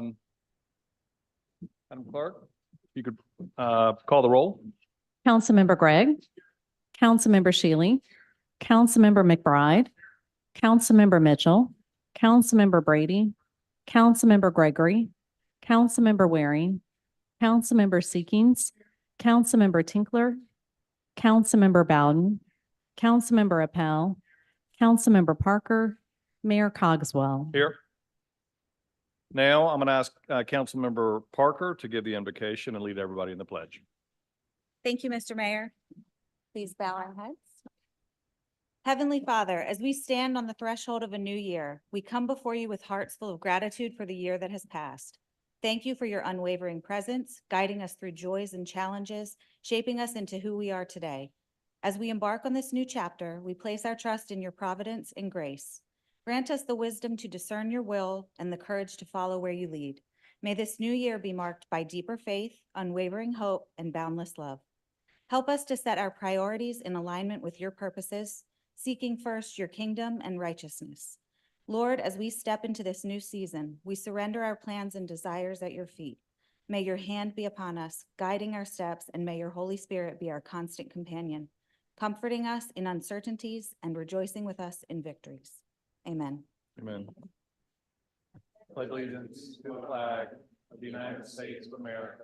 Madam Clerk, you could call the roll. Councilmember Gregg, Councilmember Shealy, Councilmember McBride, Councilmember Mitchell, Councilmember Brady, Councilmember Gregory, Councilmember Waring, Councilmember Seekins, Councilmember Tinkler, Councilmember Bowden, Councilmember Appel, Councilmember Parker, Mayor Cogswell. Here. Now I'm going to ask Councilmember Parker to give the invocation and lead everybody in the pledge. Thank you, Mr. Mayor. Please bow our heads. Heavenly Father, as we stand on the threshold of a new year, we come before you with hearts full of gratitude for the year that has passed. Thank you for your unwavering presence, guiding us through joys and challenges, shaping us into who we are today. As we embark on this new chapter, we place our trust in your providence and grace. Grant us the wisdom to discern your will and the courage to follow where you lead. May this new year be marked by deeper faith, unwavering hope, and boundless love. Help us to set our priorities in alignment with your purposes, seeking first your kingdom and righteousness. Lord, as we step into this new season, we surrender our plans and desires at your feet. May your hand be upon us, guiding our steps, and may your Holy Spirit be our constant companion, comforting us in uncertainties and rejoicing with us in victories. Amen. Amen. Pledge allegiance to the flag of the United States of America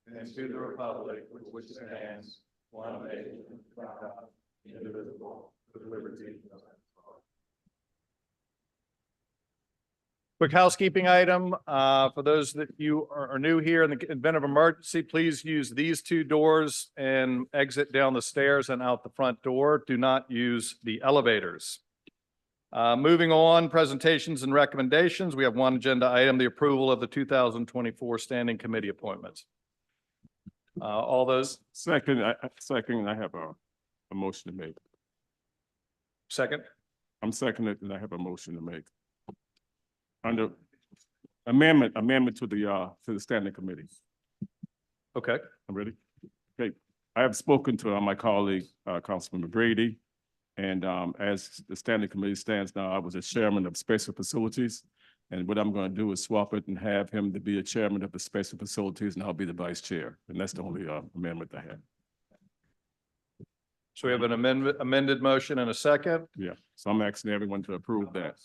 and to the republic for which it stands, one nation, under God, indivisible, with liberty and justice. Quick housekeeping item. For those that you are new here, in the event of emergency, please use these two doors and exit down the stairs and out the front door. Do not use the elevators. Moving on, presentations and recommendations. We have one agenda item, the approval of the 2024 standing committee appointments. All those. Second, I have a motion to make. Second. I'm seconded, and I have a motion to make. Under amendment to the standing committee. Okay. I'm ready. Okay. I have spoken to my colleague, Councilmember Brady, and as the standing committee stands now, I was a chairman of special facilities. And what I'm going to do is swap it and have him to be a chairman of the special facilities, and I'll be the vice chair. And that's the only amendment I have. So we have an amended motion and a second. Yeah. So I'm asking everyone to approve that.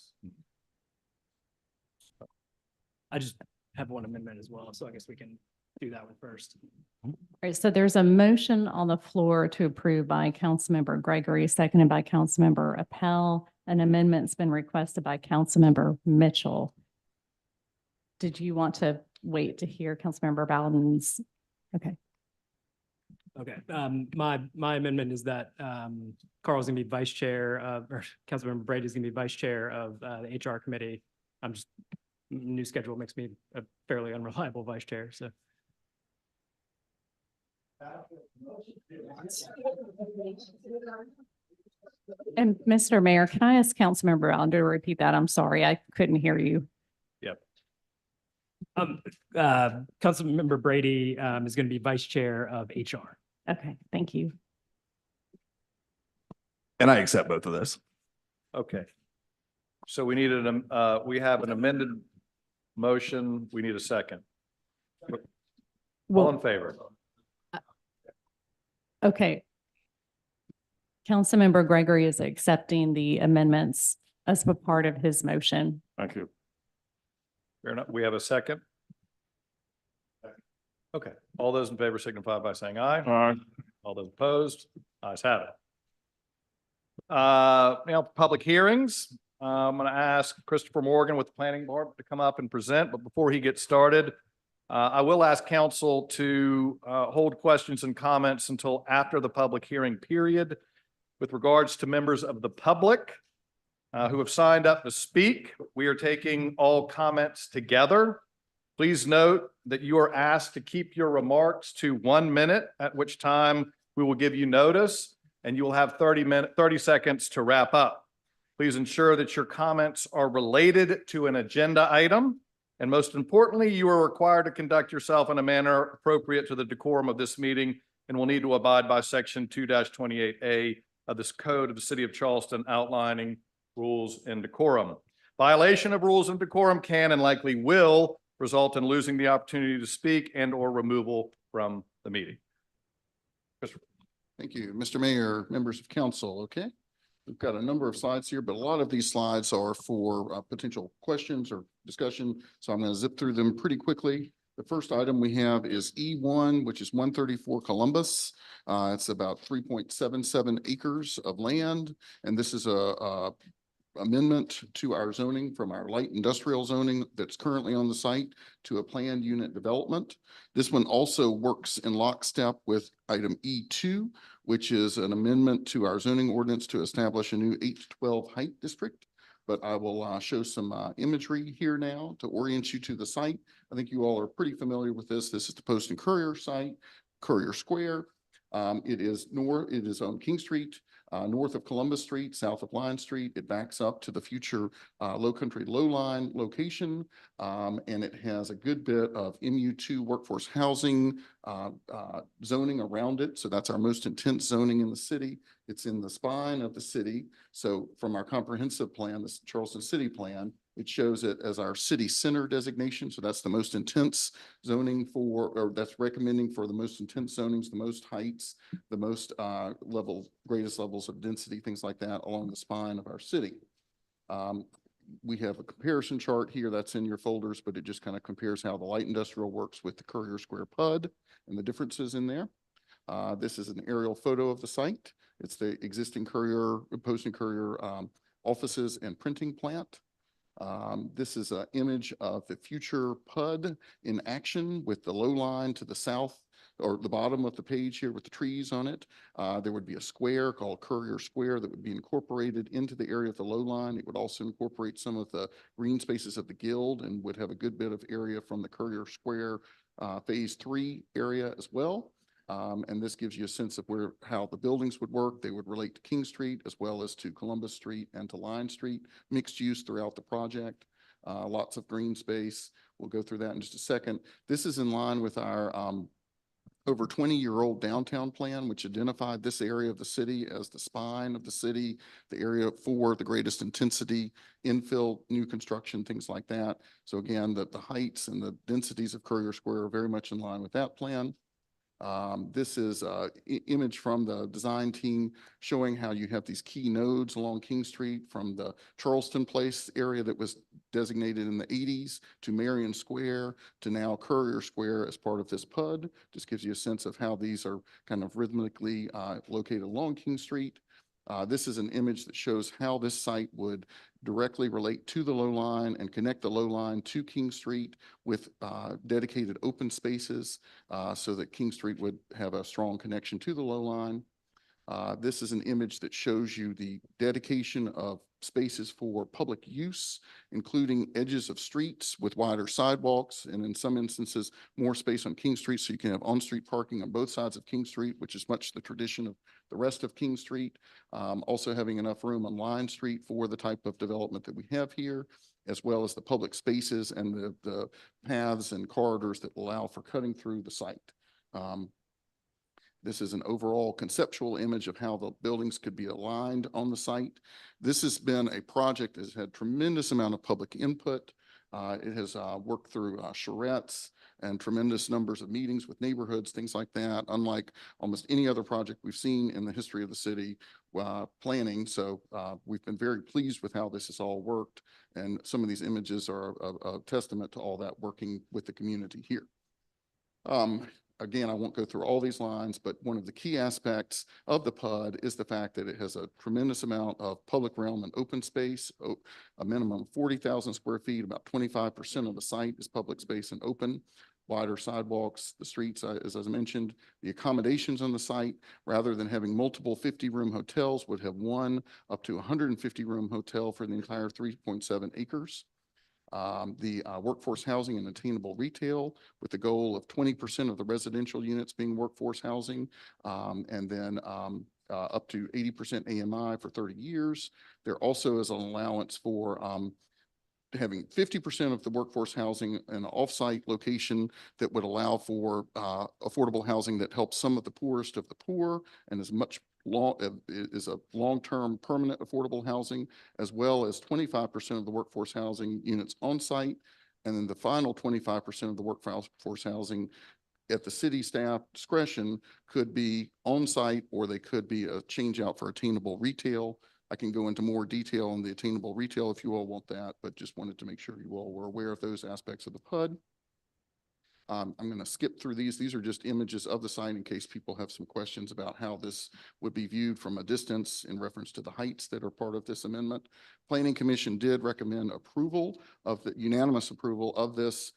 I just have one amendment as well, so I guess we can do that one first. All right, so there's a motion on the floor to approve by Councilmember Gregory, seconded by Councilmember Appel. An amendment's been requested by Councilmember Mitchell. Did you want to wait to hear Councilmember Bowden's? Okay. Okay, my amendment is that Carl's gonna be vice chair of, or Councilmember Brady is gonna be vice chair of the HR committee. New schedule makes me a fairly unreliable vice chair, so. And Mr. Mayor, can I ask Councilmember Bowden to repeat that? I'm sorry, I couldn't hear you. Yep. Councilmember Brady is going to be vice chair of HR. Okay, thank you. And I accept both of those. Okay. So we needed we have an amended motion. We need a second. All in favor? Okay. Councilmember Gregory is accepting the amendments as a part of his motion. Thank you. Fair enough. We have a second. Okay. All those in favor signify by saying aye. Aye. All those opposed, ayes have it. Now, public hearings. I'm going to ask Christopher Morgan with the Planning Department to come up and present, but before he gets started, I will ask council to hold questions and comments until after the public hearing period. With regards to members of the public who have signed up to speak, we are taking all comments together. Please note that you are asked to keep your remarks to 1 minute, at which time we will give you notice and you will have 30 seconds to wrap up. Please ensure that your comments are related to an agenda item. And most importantly, you are required to conduct yourself in a manner appropriate to the decorum of this meeting and will need to abide by section 2-28A of this code of the city of Charleston outlining rules and decorum. Violation of rules and decorum can and likely will result in losing the opportunity to speak and or removal from the meeting. Thank you, Mr. Mayor, members of council. Okay. We've got a number of slides here, but a lot of these slides are for potential questions or discussion. So I'm going to zip through them pretty quickly. The first item we have is E1, which is 134 Columbus. It's about 3.77 acres of land. And this is a amendment to our zoning from our light industrial zoning that's currently on the site to a planned unit development. This one also works in lockstep with item E2, which is an amendment to our zoning ordinance to establish a new 8 to 12 height district. But I will show some imagery here now to orient you to the site. I think you all are pretty familiar with this. This is the Post and Courier site, Courier Square. It is on King Street, north of Columbus Street, south of Line Street. It backs up to the future Low Country Low Line location. And it has a good bit of MU2 workforce housing zoning around it. So that's our most intense zoning in the city. It's in the spine of the city. So from our comprehensive plan, this Charleston City Plan, it shows it as our city center designation. So that's the most intense zoning or that's recommending for the most intense zonings, the most heights, the most greatest levels of density, things like that along the spine of our city. We have a comparison chart here that's in your folders, but it just kind of compares how the light industrial works with the Courier Square PUD and the differences in there. This is an aerial photo of the site. It's the existing Post and Courier offices and printing plant. This is an image of the future PUD in action with the low line to the south or the bottom of the page here with the trees on it. There would be a square called Courier Square that would be incorporated into the area of the low line. It would also incorporate some of the green spaces of the Guild and would have a good bit of area from the Courier Square Phase 3 area as well. And this gives you a sense of how the buildings would work. They would relate to King Street as well as to Columbus Street and to Line Street, mixed use throughout the project. Lots of green space. We'll go through that in just a second. This is in line with our over 20-year-old downtown plan, which identified this area of the city as the spine of the city, the area for the greatest intensity, infill, new construction, things like that. So again, the heights and the densities of Courier Square are very much in line with that plan. This is an image from the design team showing how you have these key nodes along King Street from the Charleston Place area that was designated in the 80s to Marion Square to now Courier Square as part of this PUD. Just gives you a sense of how these are kind of rhythmically located along King Street. This is an image that shows how this site would directly relate to the low line and connect the low line to King Street with dedicated open spaces so that King Street would have a strong connection to the low line. This is an image that shows you the dedication of spaces for public use, including edges of streets with wider sidewalks, and in some instances, more space on King Street so you can have on-street parking on both sides of King Street, which is much the tradition of the rest of King Street. Also having enough room on Line Street for the type of development that we have here, as well as the public spaces and the paths and corridors that allow for cutting through the site. This is an overall conceptual image of how the buildings could be aligned on the site. This has been a project that has had tremendous amount of public input. It has worked through charrettes and tremendous numbers of meetings with neighborhoods, things like that, unlike almost any other project we've seen in the history of the city planning. So we've been very pleased with how this has all worked. And some of these images are a testament to all that working with the community here. Again, I won't go through all these lines, but one of the key aspects of the PUD is the fact that it has a tremendous amount of public realm and open space, a minimum of 40,000 square feet, about 25% of the site is public space and open, wider sidewalks, the streets, as I mentioned, the accommodations on the site, rather than having multiple 50-room hotels, would have one up to 150-room hotel for the entire 3.7 acres. The workforce housing and attainable retail with the goal of 20% of the residential units being workforce housing, and then up to 80% AMI for 30 years. There also is an allowance for having 50% of the workforce housing in an off-site location that would allow for affordable housing that helps some of the poorest of the poor and is a long-term permanent affordable housing, as well as 25% of the workforce housing units on site And then the final 25% of the workforce housing at the city staff discretion could be on-site, or they could be a change out for attainable retail. I can go into more detail on the attainable retail if you all want that, but just wanted to make sure you all were aware of those aspects of the PUD. I'm going to skip through these. These are just images of the site in case people have some questions about how this would be viewed from a distance in reference to the heights that are part of this amendment. Planning Commission did recommend approval of the unanimous approval of this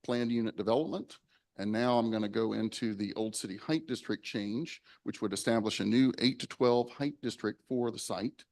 planned unit development. And now I'm going to go into the Old City Height District change, which would establish a new 8 to 12 height district for the site.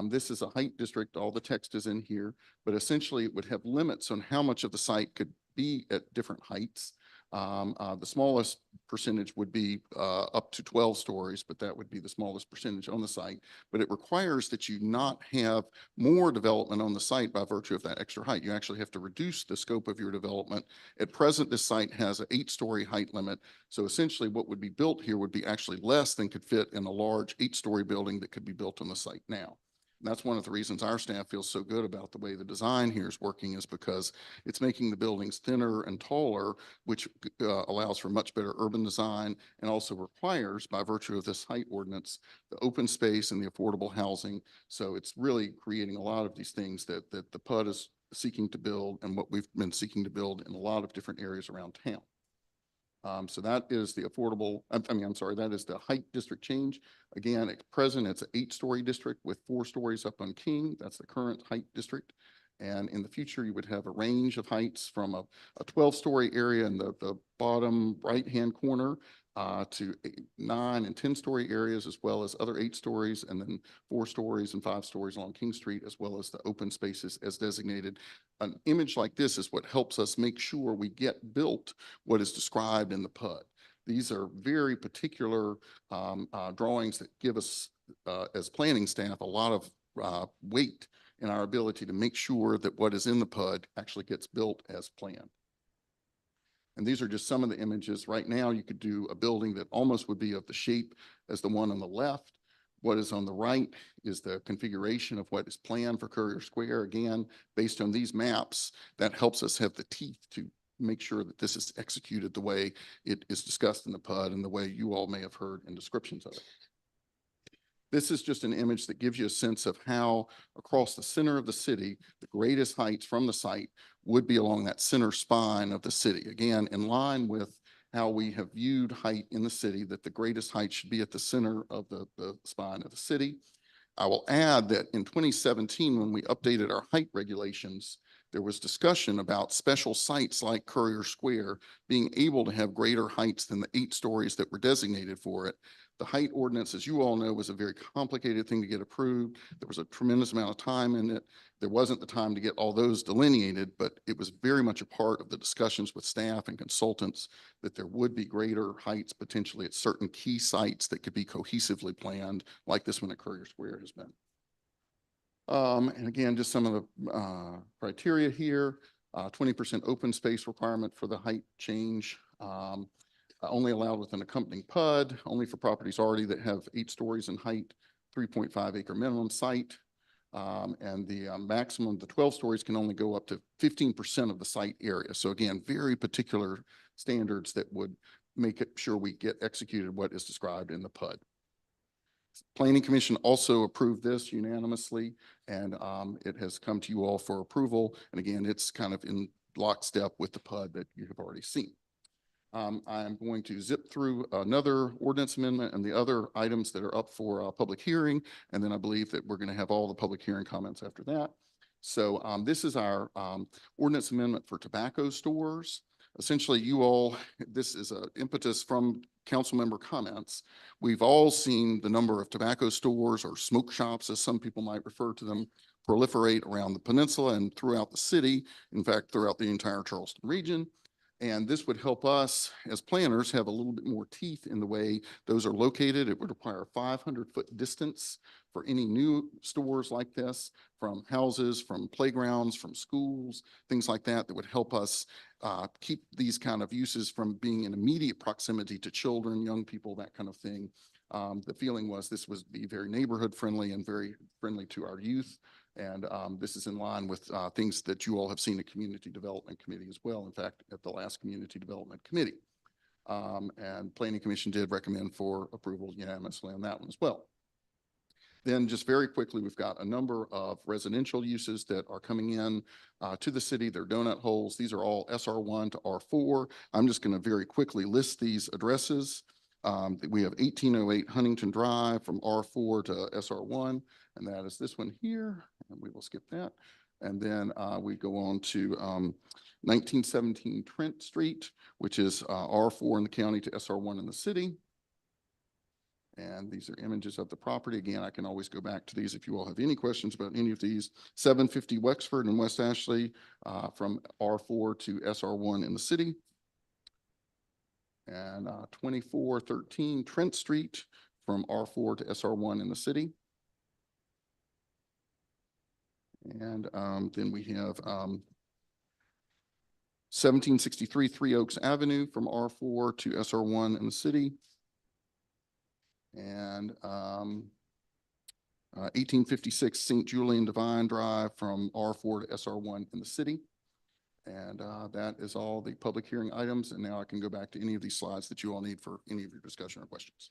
This is a height district. All the text is in here, but essentially it would have limits on how much of the site could be at different heights. The smallest percentage would be up to 12 stories, but that would be the smallest percentage on the site. But it requires that you not have more development on the site by virtue of that extra height. You actually have to reduce the scope of your development. At present, this site has an 8-story height limit. So essentially what would be built here would be actually less than could fit in a large 8-story building that could be built on the site now. And that's one of the reasons our staff feels so good about the way the design here is working, is because it's making the buildings thinner and taller, which allows for much better urban design, and also requires, by virtue of this height ordinance, the open space and the affordable housing. So it's really creating a lot of these things that the PUD is seeking to build, and what we've been seeking to build in a lot of different areas around town. So that is the affordable, that is the height district change. Again, at present, it's an 8-story district with 4 stories up on King. That's the current height district. And in the future, you would have a range of heights from a 12-story area in the bottom right-hand corner to 9 and 10-story areas, as well as other 8 stories, and then 4 stories and 5 stories along King Street, as well as the open spaces as designated. An image like this is what helps us make sure we get built what is described in the PUD. These are very particular drawings that give us, as planning staff, a lot of weight in our ability to make sure that what is in the PUD actually gets built as planned. And these are just some of the images. Right now, you could do a building that almost would be of the shape as the one on the left. What is on the right is the configuration of what is planned for Courier Square. Again, based on these maps, that helps us have the teeth to make sure that this is executed the way it is discussed in the PUD and the way you all may have heard in descriptions of it. This is just an image that gives you a sense of how across the center of the city, the greatest heights from the site would be along that center spine of the city. Again, in line with how we have viewed height in the city, that the greatest height should be at the center of the spine of the city. I will add that in 2017, when we updated our height regulations, there was discussion about special sites like Courier Square being able to have greater heights than the 8 stories that were designated for it. The height ordinance, as you all know, was a very complicated thing to get approved. There was a tremendous amount of time in it. There wasn't the time to get all those delineated, but it was very much a part of the discussions with staff and consultants that there would be greater heights potentially at certain key sites that could be cohesively planned, like this one at Courier Square has been. And again, just some of the criteria here, 20% open space requirement for the height change. Only allowed with an accompanying PUD, only for properties already that have 8 stories in height, 3.5 acre minimum site. And the maximum, the 12 stories can only go up to 15% of the site area. So again, very particular standards that would make it sure we get executed what is described in the PUD. Planning Commission also approved this unanimously, and it has come to you all for approval. And again, it's kind of in lockstep with the PUD that you have already seen. I'm going to zip through another ordinance amendment and the other items that are up for public hearing. And then I believe that we're going to have all the public hearing comments after that. So this is our ordinance amendment for tobacco stores. Essentially, you all, this is an impetus from council member comments. We've all seen the number of tobacco stores, or smoke shops, as some people might refer to them, proliferate around the peninsula and throughout the city. In fact, throughout the entire Charleston region. And this would help us as planners have a little bit more teeth in the way those are located. It would require a 500-foot distance for any new stores like this, from houses, from playgrounds, from schools, things like that, that would help us keep these kind of uses from being in immediate proximity to children, young people, that kind of thing. The feeling was this would be very neighborhood friendly and very friendly to our youth. And this is in line with things that you all have seen at Community Development Committee as well. In fact, at the last Community Development Committee. And Planning Commission did recommend for approval unanimously on that one as well. Then just very quickly, we've got a number of residential uses that are coming in to the city. They're donut holes. These are all SR1 to R4. I'm just going to very quickly list these addresses. We have 1808 Huntington Drive from R4 to SR1, and that is this one here, and we will skip that. And then we go on to 1917 Trent Street, which is R4 in the county to SR1 in the city. And these are images of the property. Again, I can always go back to these if you all have any questions about any of these. 750 Wexford and West Ashley from R4 to SR1 in the city. And 2413 Trent Street from R4 to SR1 in the city. And then we have 1763 Three Oaks Avenue from R4 to SR1 in the city. And 1856 St. Julian Divine Drive from R4 to SR1 in the city. And that is all the public hearing items. And now I can go back to any of these slides that you all need for any of your discussion or questions.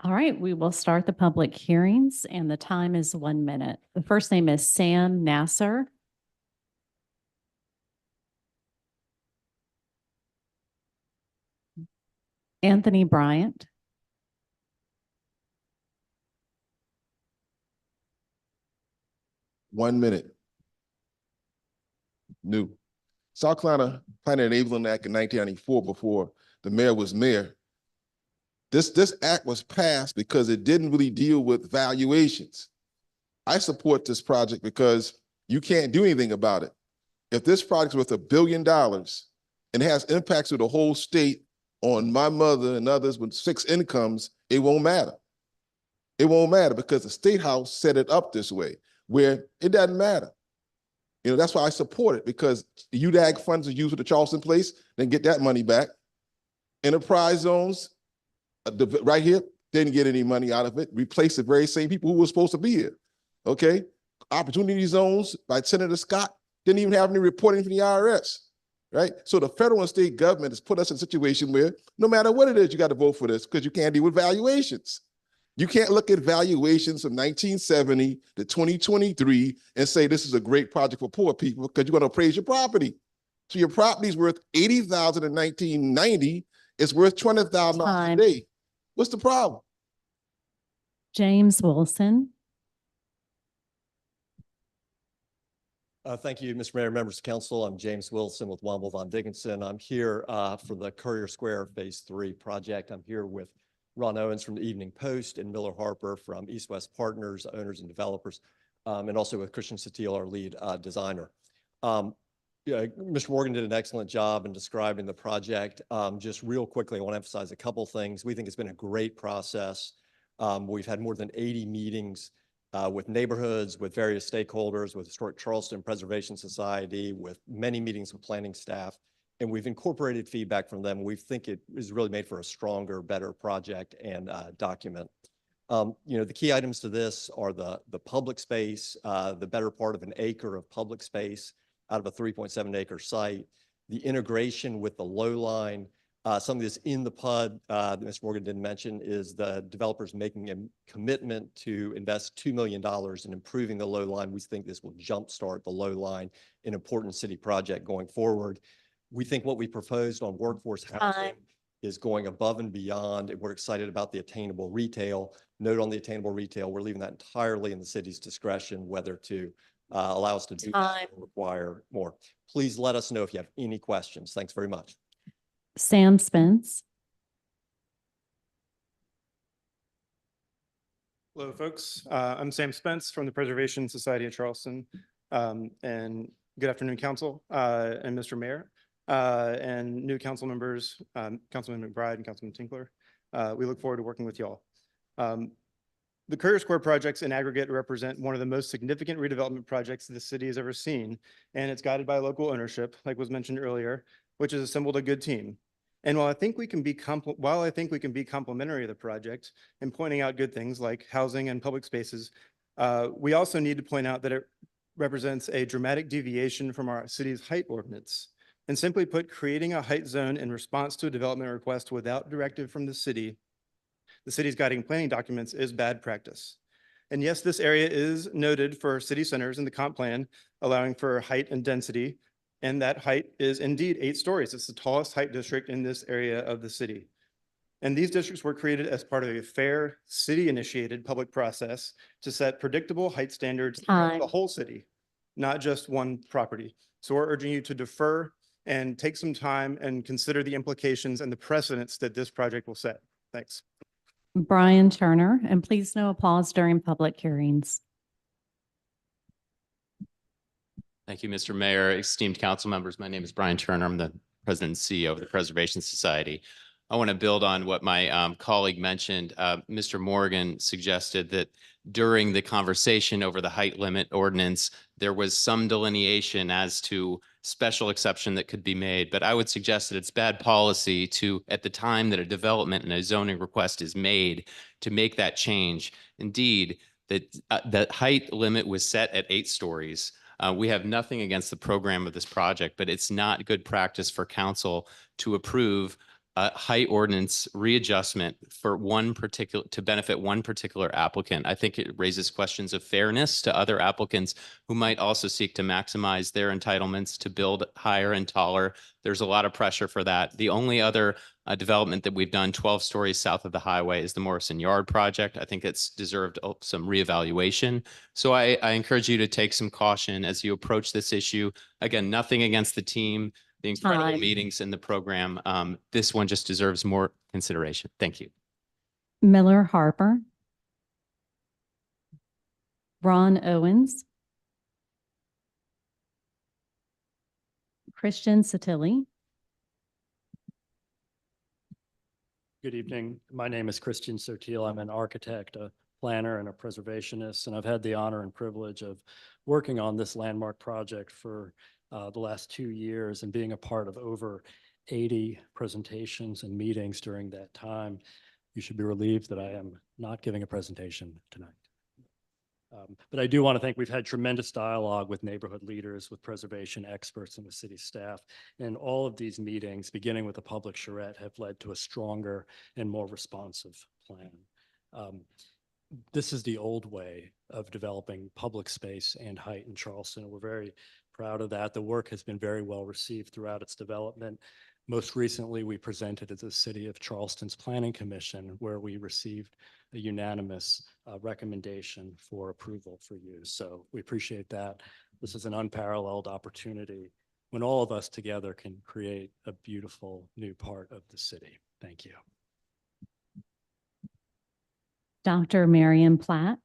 All right, we will start the public hearings and the time is 1 minute. The first name is Sam Nasser. Anthony Bryant. One minute. New. South Carolina Planning and Enabling Act in 1994 before the mayor was mayor. This act was passed because it didn't really deal with valuations. I support this project because you can't do anything about it. If this project is worth $1 billion and it has impacts to the whole state on my mother and others with 6 incomes, it won't matter. It won't matter because the State House set it up this way where it doesn't matter. You know, that's why I support it, because the UDAG funds are used for the Charleston place, then get that money back. Enterprise zones, right here, didn't get any money out of it, replaced the very same people who were supposed to be here, okay? Opportunity zones by Senator Scott didn't even have any reporting from the IRS, right? So the federal and state government has put us in a situation where no matter what it is, you got to vote for this because you can't deal with valuations. You can't look at valuations from 1970 to 2023 and say this is a great project for poor people because you're going to appraise your property. So your property is worth $80,000 in 1990. It's worth $20,000 today. What's the problem? James Wilson. Thank you, Mr. Mayor, members of council. I'm James Wilson with Womble Von Dickinson. I'm here for the Courier Square Phase 3 project. I'm here with Ron Owens from the Evening Post and Miller Harper from East West Partners, owners and developers, and also with Christian Satil, our lead designer. Yeah, Mr. Morgan did an excellent job in describing the project. Just real quickly, I want to emphasize a couple things. We think it's been a great process. We've had more than 80 meetings with neighborhoods, with various stakeholders, with Historic Charleston Preservation Society, with many meetings with planning staff. And we've incorporated feedback from them. We think it is really made for a stronger, better project and document. You know, the key items to this are the public space, the better part of an acre of public space out of a 3.7 acre site, the integration with the low line. Some of this in the PUD that Mr. Morgan didn't mention is the developers making a commitment to invest $2 million in improving the low line. We think this will jumpstart the low line, an important city project going forward. We think what we proposed on workforce housing is going above and beyond, and we're excited about the attainable retail. Note on the attainable retail, we're leaving that entirely in the city's discretion, whether to allow us to do that or require more. Please let us know if you have any questions. Thanks very much. Sam Spence. Hello, folks. I'm Sam Spence from the Preservation Society of Charleston. And good afternoon, Council and Mr. Mayor. And new council members, Councilman McBride and Councilman Tinkler. We look forward to working with y'all. The Courier Square projects in aggregate represent one of the most significant redevelopment projects the city has ever seen, and it's guided by local ownership, like was mentioned earlier, which has assembled a good team. And while I think we can be complimentary of the project and pointing out good things like housing and public spaces, we also need to point out that it represents a dramatic deviation from our city's height ordinance. And simply put, creating a height zone in response to a development request without directive from the city's guiding planning documents is bad practice. And yes, this area is noted for city centers in the comp plan, allowing for height and density. And that height is indeed 8 stories. It's the tallest height district in this area of the city. And these districts were created as part of a fair city-initiated public process to set predictable height standards for the whole city, not just one property. So we're urging you to defer and take some time and consider the implications and the precedents that this project will set. Thanks. Brian Turner, and please no applause during public hearings. Thank you, Mr. Mayor, esteemed council members. My name is Brian Turner. I'm the president and CEO of the Preservation Society. I want to build on what my colleague mentioned. Mr. Morgan suggested that during the conversation over the height limit ordinance, there was some delineation as to special exception that could be made. But I would suggest that it's bad policy to, at the time that a development and a zoning request is made, to make that change. Indeed, that height limit was set at 8 stories. We have nothing against the program of this project, but it's not good practice for council to approve a height ordinance readjustment for to benefit one particular applicant. I think it raises questions of fairness to other applicants who might also seek to maximize their entitlements to build higher and taller. There's a lot of pressure for that. The only other development that we've done 12 stories south of the highway is the Morrison Yard project. I think it's deserved some reevaluation. So I encourage you to take some caution as you approach this issue. Again, nothing against the team, the incredible meetings in the program. This one just deserves more consideration. Thank you. Miller Harper. Ron Owens. Christian Satilli. Good evening. My name is Christian Sotil. I'm an architect, a planner, and a preservationist, and I've had the honor and privilege of working on this landmark project for the last 2 years and being a part of over 80 presentations and meetings during that time. You should be relieved that I am not giving a presentation tonight. But I do want to think we've had tremendous dialogue with neighborhood leaders, with preservation experts, and with city staff. And all of these meetings, beginning with the public charrette, have led to a stronger and more responsive plan. This is the old way of developing public space and height in Charleston. We're very proud of that. The work has been very well received throughout its development. Most recently, we presented at the City of Charleston's Planning Commission, where we received a unanimous recommendation for approval for use. So we appreciate that. This is an unparalleled opportunity when all of us together can create a beautiful new part of the city. Thank you. Dr. Marion Platt.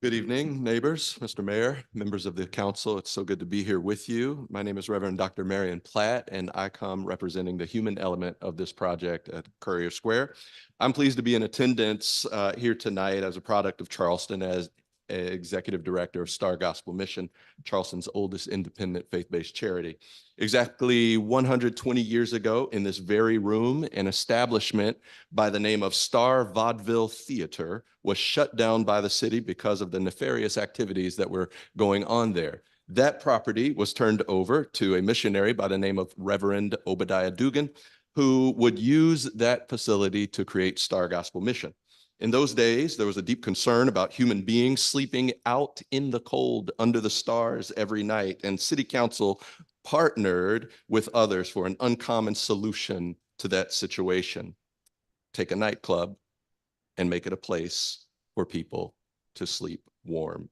Good evening, neighbors, Mr. Mayor, members of the council. It's so good to be here with you. My name is Reverend Dr. Marion Platt, and I come representing the human element of this project at Courier Square. I'm pleased to be in attendance here tonight as a product of Charleston as Executive Director of Star Gospel Mission, Charleston's oldest independent faith-based charity. Exactly 120 years ago in this very room, an establishment by the name of Star Vaudeville Theater was shut down by the city because of the nefarious activities that were going on there. That property was turned over to a missionary by the name of Reverend Obadiah Dugan, who would use that facility to create Star Gospel Mission. In those days, there was a deep concern about human beings sleeping out in the cold under the stars every night, and City Council partnered with others for an uncommon solution to that situation. Take a nightclub and make it a place for people to sleep warm.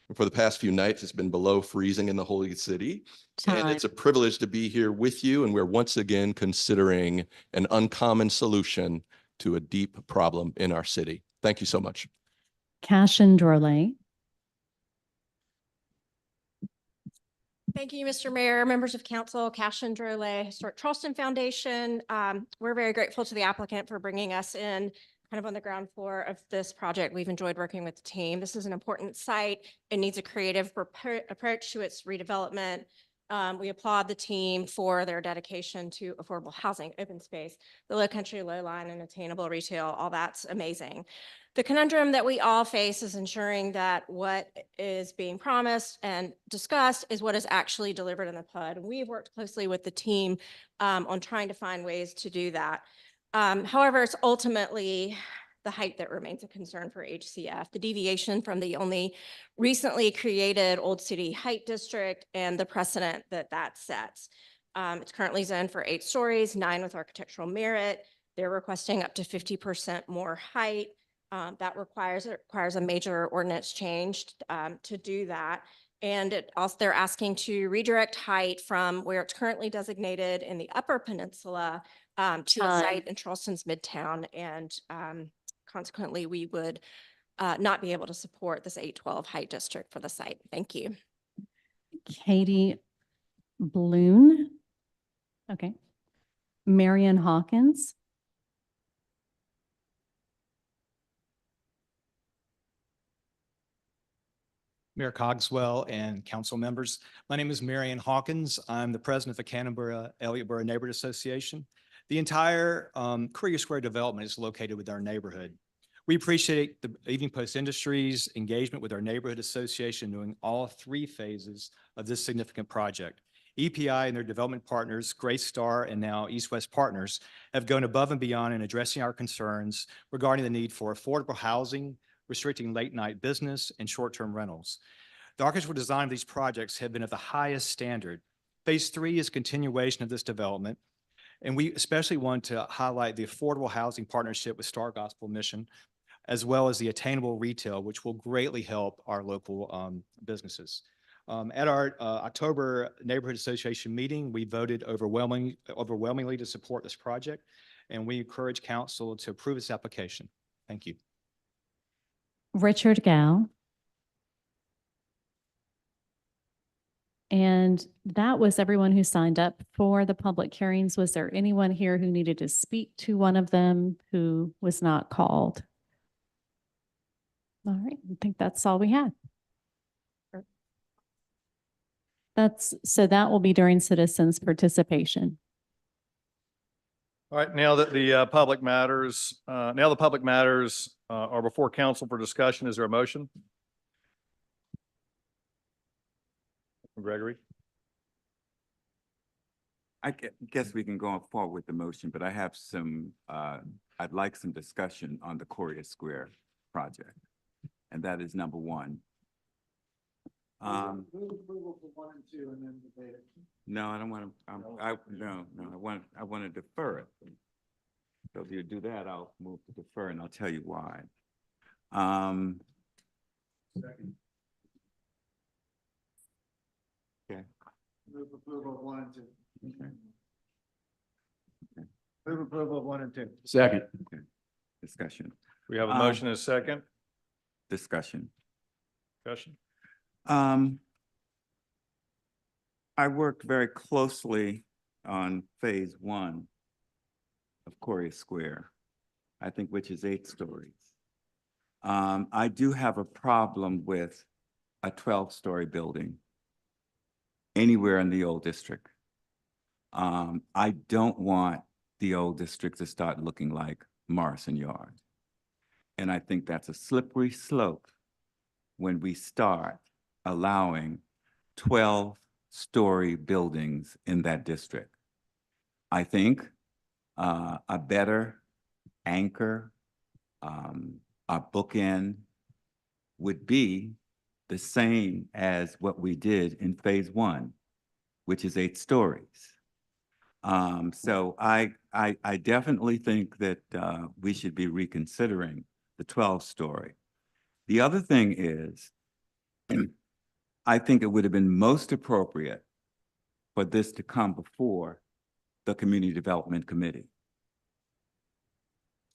And for the past few nights, it's been below freezing in the Holy City. And it's a privilege to be here with you, and we're once again considering an uncommon solution to a deep problem in our city. Thank you so much. Cashin Drole. Thank you, Mr. Mayor, members of council, Cashin Drole, Historic Charleston Foundation. We're very grateful to the applicant for bringing us in kind of on the ground floor of this project. We've enjoyed working with the team. This is an important site. It needs a creative approach to its redevelopment. We applaud the team for their dedication to affordable housing, open space, the low country, low line, and attainable retail. All that's amazing. The conundrum that we all face is ensuring that what is being promised and discussed is what is actually delivered in the PUD. We've worked closely with the team on trying to find ways to do that. However, it's ultimately the height that remains a concern for HCF, the deviation from the only recently created Old City Height District and the precedent that that sets. It's currently zoned for 8 stories, 9 with architectural merit. They're requesting up to 50% more height. That requires a major ordinance change to do that. And it also, they're asking to redirect height from where it's currently designated in the Upper Peninsula to a site in Charleston's Midtown. And consequently, we would not be able to support this 812 height district for the site. Thank you. Katie Bloon. Okay. Marion Hawkins. Mayor Cogswell and council members. My name is Marion Hawkins. I'm the president of the Canberra Elliott Borough Neighborhood Association. The entire Courier Square development is located with our neighborhood. We appreciate the Evening Post Industries engagement with our neighborhood association during all 3 phases of this significant project. EPI and their development partners, Grace Star and now East West Partners, have gone above and beyond in addressing our concerns regarding the need for affordable housing, restricting late night business and short-term rentals. The architectural design of these projects have been of the highest standard. Phase 3 is a continuation of this development, and we especially want to highlight the affordable housing partnership with Star Gospel Mission, as well as the attainable retail, which will greatly help our local businesses. At our October Neighborhood Association meeting, we voted overwhelmingly to support this project, and we encourage council to approve this application. Thank you. Richard Gow. And that was everyone who signed up for the public hearings. Was there anyone here who needed to speak to one of them who was not called? All right, I think that's all we had. So that will be during citizens' participation. All right, now that the public matters are before council for discussion, is there a motion? Gregory? I guess we can go forward with the motion, but I have some, I'd like some discussion on the Courier Square project. And that is number 1. Move approval for 1 and 2 and then debate it. No, I don't want to, I want to defer it. So if you do that, I'll move to defer and I'll tell you why. Second. Okay. Move approval of 1 and 2. Okay. Move approval of 1 and 2. Second. Okay. Discussion. We have a motion and a second. Discussion. Discussion. I worked very closely on phase 1 of Courier Square, I think, which is 8 stories. I do have a problem with a 12-story building anywhere in the old district. I don't want the old district to start looking like Morrison Yard. And I think that's a slippery slope when we start allowing 12-story buildings in that district. I think a better anchor, a bookend would be the same as what we did in phase 1, which is 8 stories. So I definitely think that we should be reconsidering the 12-story. The other thing is, I think it would have been most appropriate for this to come before the Community Development Committee,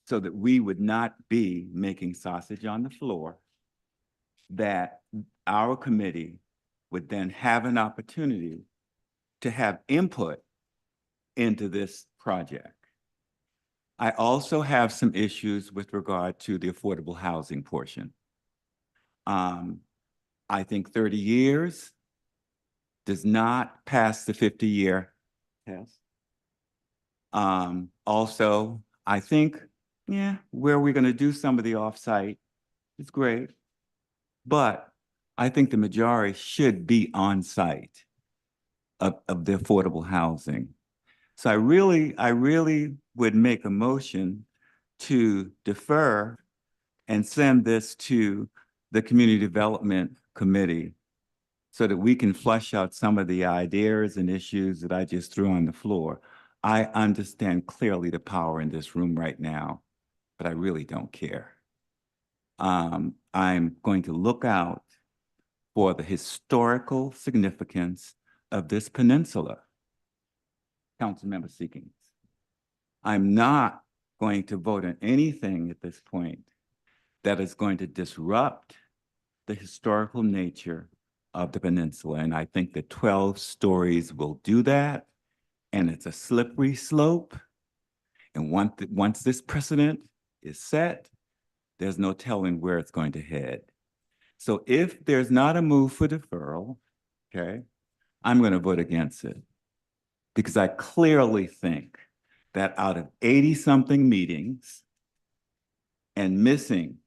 so that we would not be making sausage on the floor, that our committee would then have an opportunity to have input into this project. I also have some issues with regard to the affordable housing portion. I think 30 years does not pass the 50-year test. Also, I think, yeah, where we're going to do some of the offsite is great, but I think the majority should be on site of the affordable housing. So I really would make a motion to defer and send this to the Community Development Committee so that we can flesh out some of the ideas and issues that I just threw on the floor. I understand clearly the power in this room right now, but I really don't care. I'm going to look out for the historical significance of this peninsula. Councilmember Seekings. I'm not going to vote on anything at this point that is going to disrupt the historical nature of the peninsula. And I think the 12 stories will do that. And it's a slippery slope. And once this precedent is set, there's no telling where it's going to head. So if there's not a move for deferral, okay, I'm going to vote against it. Because I clearly think that out of 80-something meetings and missing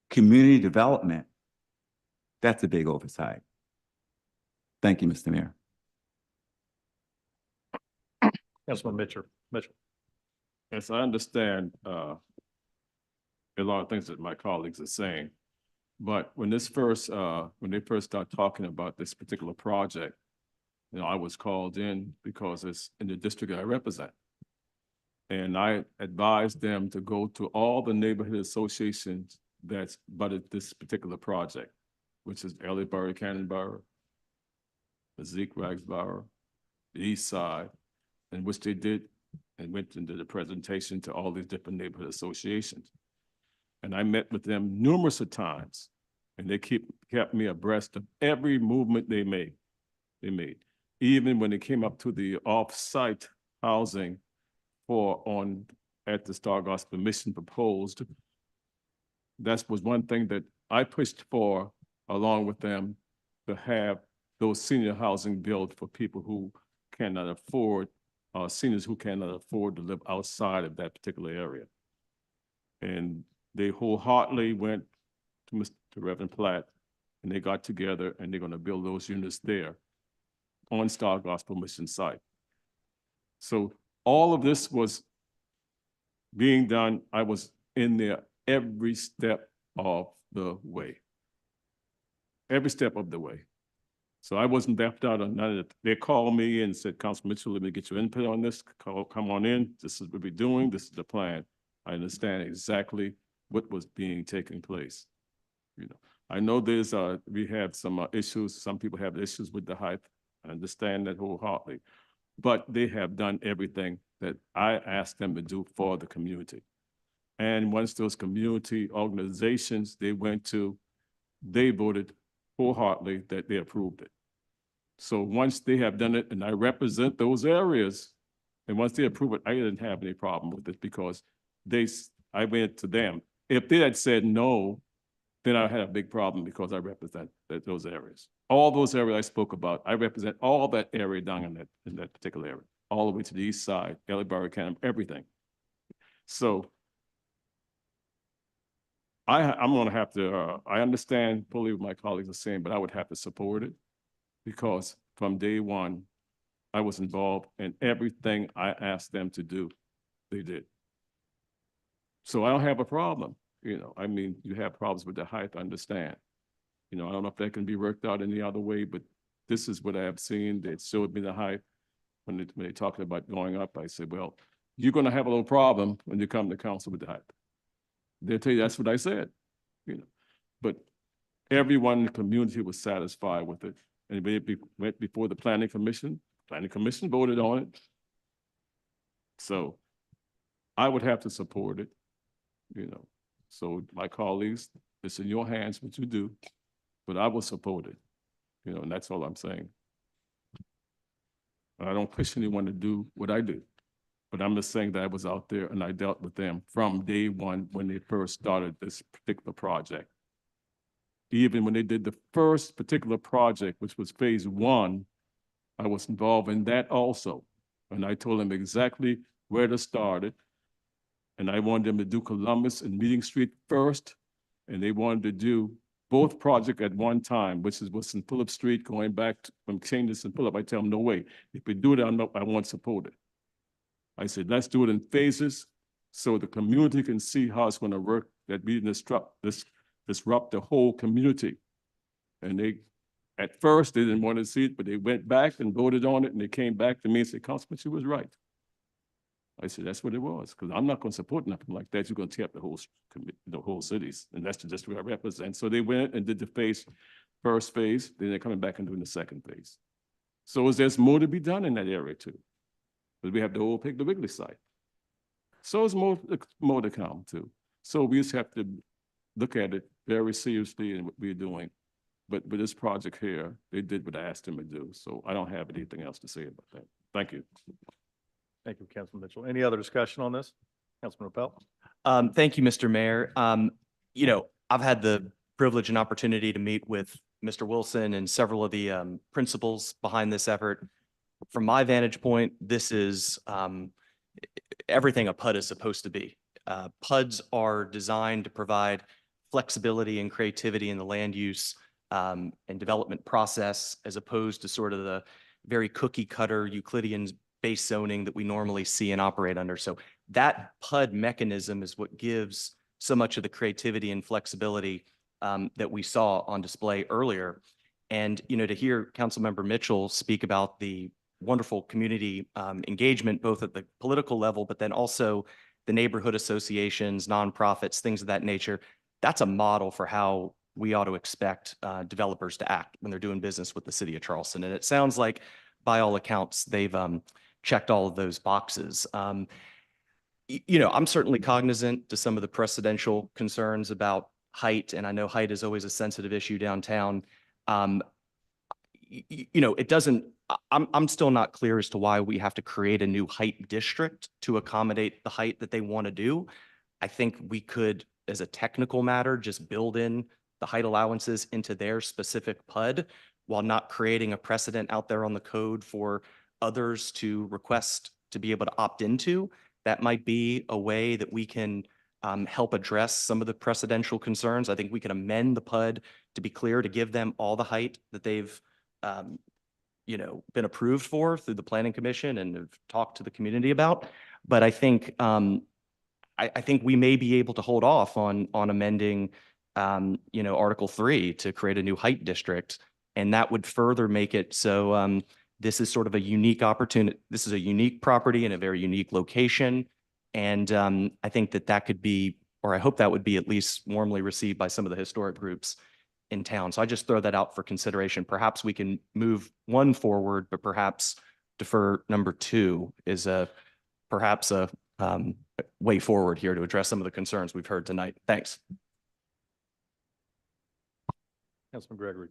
community development, that's a big oversight. Thank you, Mr. Mayor. Councilman Mitchell. Yes, I understand a lot of things that my colleagues are saying. But when they first start talking about this particular project, you know, I was called in because it's in the district I represent. And I advised them to go to all the neighborhood associations that's butted this particular project, which is Ellie-Borough, Cannon-Borough, Zeke Ragsborough, the East Side, and which they did and went into the presentation to all these different neighborhood associations. And I met with them numerous of times, and they kept me abreast of every movement they made. Even when it came up to the off-site housing at the Star Gospel Mission proposed, that was one thing that I pushed for along with them, to have those senior housing built for people who cannot afford, seniors who cannot afford to live outside of that particular area. And they wholeheartedly went to Reverend Platt, and they got together and they're going to build those units there on Star Gospel Mission site. So all of this was being done. I was in there every step of the way. Every step of the way. So I wasn't left out on none of it. They called me and said, Councilman Mitchell, let me get your input on this. Come on in. This is what we're doing. This is the plan. I understand exactly what was taking place. You know, I know we have some issues. Some people have issues with the height. I understand that wholeheartedly, but they have done everything that I asked them to do for the community. And once those community organizations they voted wholeheartedly that they approved it. So once they have done it, and I represent those areas, and once they approve it, I didn't have any problem with it because I went to them. If they had said no, then I had a big problem because I represent those areas. All those areas I spoke about, I represent all that area down in that particular area, all the way to the east side, Ellie-Borough, Cannon, everything. So I'm going to have to, I understand fully what my colleagues are saying, but I would have to support it because from day one, I was involved in everything I asked them to do, they did. So I don't have a problem. You know, I mean, you have problems with the height, I understand. You know, I don't know if that can be worked out any other way, but this is what I have seen. They showed me the height. When they talked about going up, I said, well, you're going to have a little problem when you come to council with the height. They'll tell you that's what I said, you know. But everyone in the community was satisfied with it. And it went before the planning commission. Planning commission voted on it. So I would have to support it, you know. So my colleagues, it's in your hands what you do, but I will support it, you know, and that's all I'm saying. I don't push anyone to do what I do, but I'm just saying that I was out there and I dealt with them from day one when they first started this particular project. even when they did the first particular project, which was phase 1, I was involved in that also. And I told them exactly where to start it. And I wanted them to do Columbus and Meeting Street first. And they wanted to do both projects at one time, which is what's in Phillip Street going back from King to St. Philip. I tell them, no way. If we do that, I won't support it. I said, let's do it in phases so the community can see how it's going to work, that we disrupt the whole community. And they, at first, they didn't want to see it, but they went back and voted on it, and they came back to me and said, Councilman, she was right. I said, that's what it was, because I'm not going to support nothing like that. You're going to tear up the whole cities, and that's just what I represent. So they went and did the first phase, then they're coming back and doing the second phase. So there's more to be done in that area too. But we have the old Piggly Wiggly site. So there's more to come too. So we just have to look at it very seriously in what we're doing. But with this project here, they did what I asked them to do. So I don't have anything else to say about that. Thank you. Thank you, Councilman Mitchell. Any other discussion on this? Councilman Rappel? Thank you, Mr. Mayor. You know, I've had the privilege and opportunity to meet with Mr. Wilson and several of the principals behind this effort. From my vantage point, this is everything a PUD is supposed to be. PUDs are designed to provide flexibility and creativity in the land use and development process, as opposed to sort of the very cookie cutter Euclidean base zoning that we normally see and operate under. So that PUD mechanism is what gives so much of the creativity and flexibility that we saw on display earlier. And, you know, to hear Councilmember Mitchell speak about the wonderful community engagement, both at the political level, but then also the neighborhood associations, nonprofits, things of that nature, that's a model for how we ought to expect developers to act when they're doing business with the city of Charleston. And it sounds like, by all accounts, they've checked all of those boxes. You know, I'm certainly cognizant to some of the precedential concerns about height, and I know height is always a sensitive issue downtown. You know, it doesn't, I'm still not clear as to why we have to create a new height district to accommodate the height that they want to do. I think we could, as a technical matter, just build in the height allowances into their specific PUD while not creating a precedent out there on the code for others to request to be able to opt into. That might be a way that we can help address some of the precedential concerns. I think we can amend the PUD to be clear, to give them all the height that they've you know, been approved for through the Planning Commission and have talked to the community about. But I think I think we may be able to hold off on amending you know, Article 3 to create a new height district, and that would further make it so this is sort of a unique opportunity. This is a unique property in a very unique location. And I think that could be, or I hope that would be at least warmly received by some of the historic groups in town. So I just throw that out for consideration. Perhaps we can move 1 forward, but perhaps defer number 2 is perhaps a way forward here to address some of the concerns we've heard tonight. Thanks. Councilman Gregory.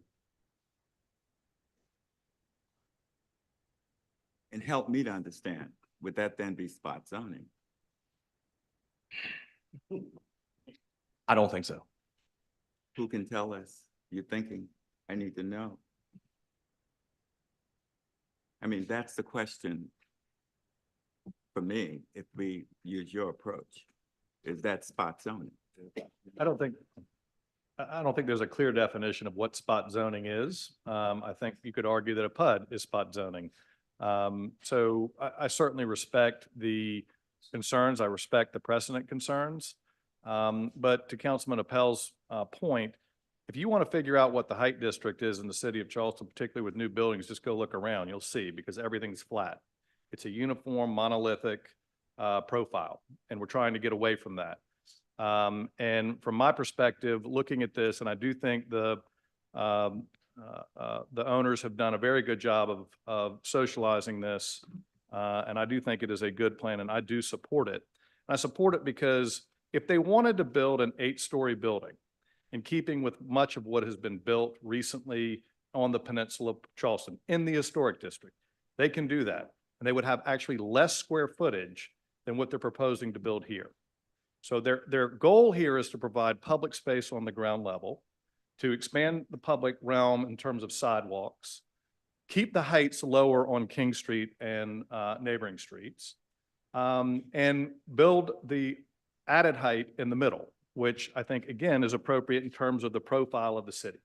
And help me to understand, would that then be spot zoning? I don't think so. Who can tell us? You're thinking, I need to know. I mean, that's the question for me, if we use your approach. Is that spot zoning? I don't think there's a clear definition of what spot zoning is. I think you could argue that a PUD is spot zoning. So I certainly respect the concerns. I respect the precedent concerns. But to Councilman Appel's point, if you want to figure out what the height district is in the city of Charleston, particularly with new buildings, just go look around. You'll see, because everything's flat. It's a uniform monolithic profile, and we're trying to get away from that. And from my perspective, looking at this, and I do think the owners have done a very good job of socializing this, and I do think it is a good plan, and I do support it. And I support it because if they wanted to build an 8-story building, in keeping with much of what has been built recently on the peninsula of Charleston in the historic district, they can do that. And they would have actually less square footage than what they're proposing to build here. So their goal here is to provide public space on the ground level. to expand the public realm in terms of sidewalks, keep the heights lower on King Street and neighboring streets, and build the added height in the middle, which I think, again, is appropriate in terms of the profile of the city.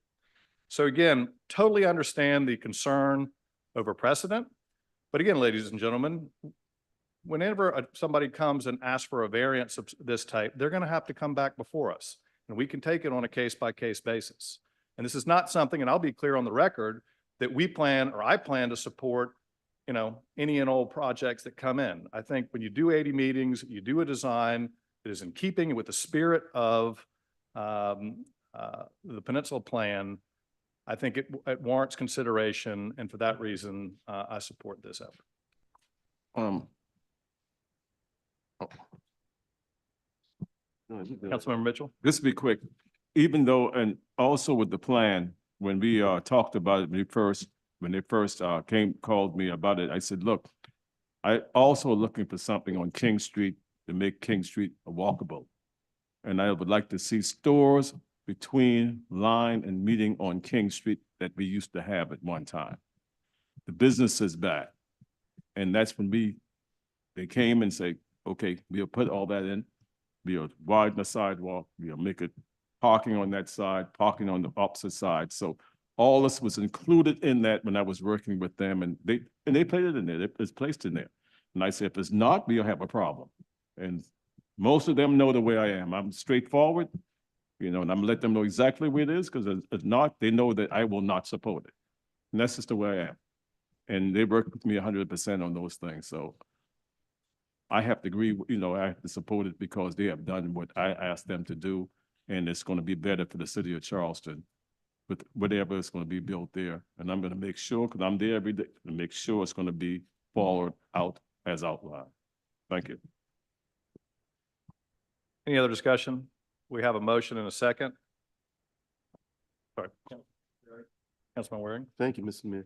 So again, totally understand the concern over precedent. But again, ladies and gentlemen, whenever somebody comes and asks for a variance of this type, they're going to have to come back before us. And we can take it on a case-by-case basis. And this is not something, and I'll be clear on the record, that we plan or I plan to support, you know, any and all projects that come in. I think when you do 80 meetings, you do a design that is in keeping with the spirit of the Peninsula Plan, I think it warrants consideration. And for that reason, I support this effort. Councilmember Mitchell. This will be quick. Even though, and also with the plan, when we talked about it, when they first called me about it, I said, look, I also looking for something on King Street to make King Street walkable. And I would like to see stores between Line and Meeting on King Street that we used to have at one time. The business is back. And that's when they came and say, okay, we'll put all that in. We'll widen the sidewalk. We'll make it parking on that side, parking on the opposite side. So all this was included in that when I was working with them, and they put it in there. It's placed in there. And I said, if it's not, we'll have a problem. And most of them know the way I am. I'm straightforward, you know, and I'm gonna let them know exactly where it is, because if not, they know that I will not support it. And that's just the way I am. And they work with me 100% on those things. So I have to agree, you know, I have to support it because they have done what I asked them to do. And it's going to be better for the city of Charleston with whatever is going to be built there. And I'm going to make sure, because I'm there every day, to make sure it's going to be followed out as outlined. Thank you. Any other discussion? We have a motion and a second. Sorry. Councilman Waring. Thank you, Mr. Mayor.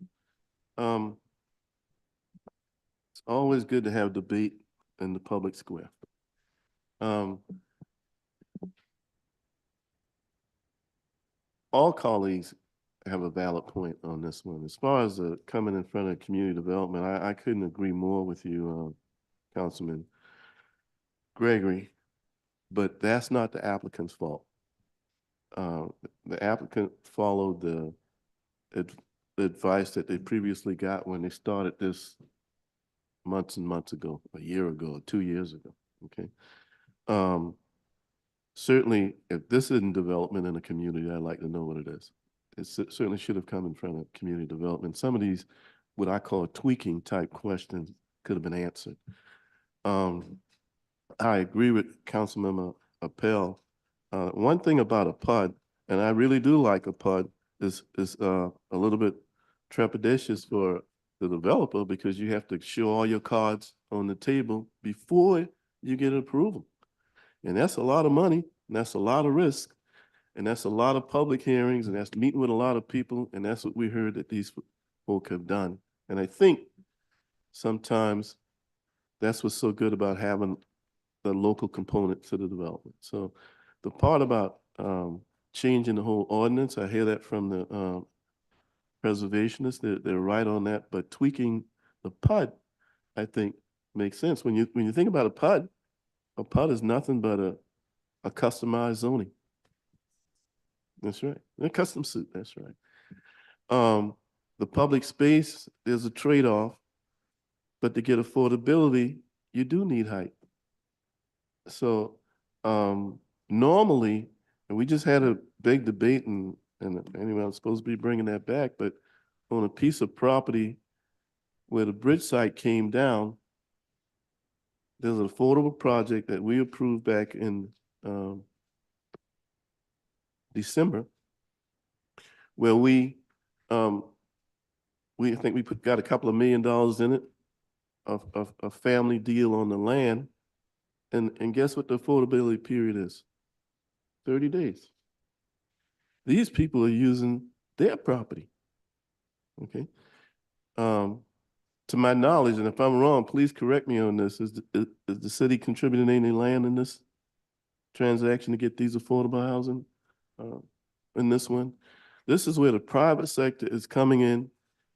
It's always good to have debate in the public square. All colleagues have a valid point on this one. As far as coming in front of community development, I couldn't agree more with you, Councilman Gregory, but that's not the applicant's fault. The applicant followed the advice that they previously got when they started this months and months ago, a year ago, 2 years ago, okay? Certainly, if this isn't development in a community, I'd like to know what it is. It certainly should have come in front of community development. Some of these, what I call tweaking type questions, could have been answered. I agree with Councilmember Appel. One thing about a PUD, and I really do like a PUD, is a little bit trepidatious for the developer, because you have to show all your cards on the table before you get approval. And that's a lot of money, and that's a lot of risk, and that's a lot of public hearings, and that's meeting with a lot of people, and that's what we heard that these folk have done. And I think sometimes that's what's so good about having the local component to the development. So the part about changing the whole ordinance, I hear that from the preservationists. They're right on that, but tweaking the PUD, I think, makes sense. When you think about a PUD is nothing but a customized zoning. That's right. A custom suit, that's right. The public space, there's a trade-off, but to get affordability, you do need height. So normally, and we just had a big debate, and anyway, I'm supposed to be bringing that back, but on a piece of property where the bridge site came down, there's an affordable project that we approved back in December, where we think we got a couple of $1 million in it, of a family deal on the land, and guess what the affordability period is? 30 days. These people are using their property, okay? To my knowledge, and if I'm wrong, please correct me on this, is the city contributing any land in this transaction to get these affordable housing in this one. This is where the private sector is coming in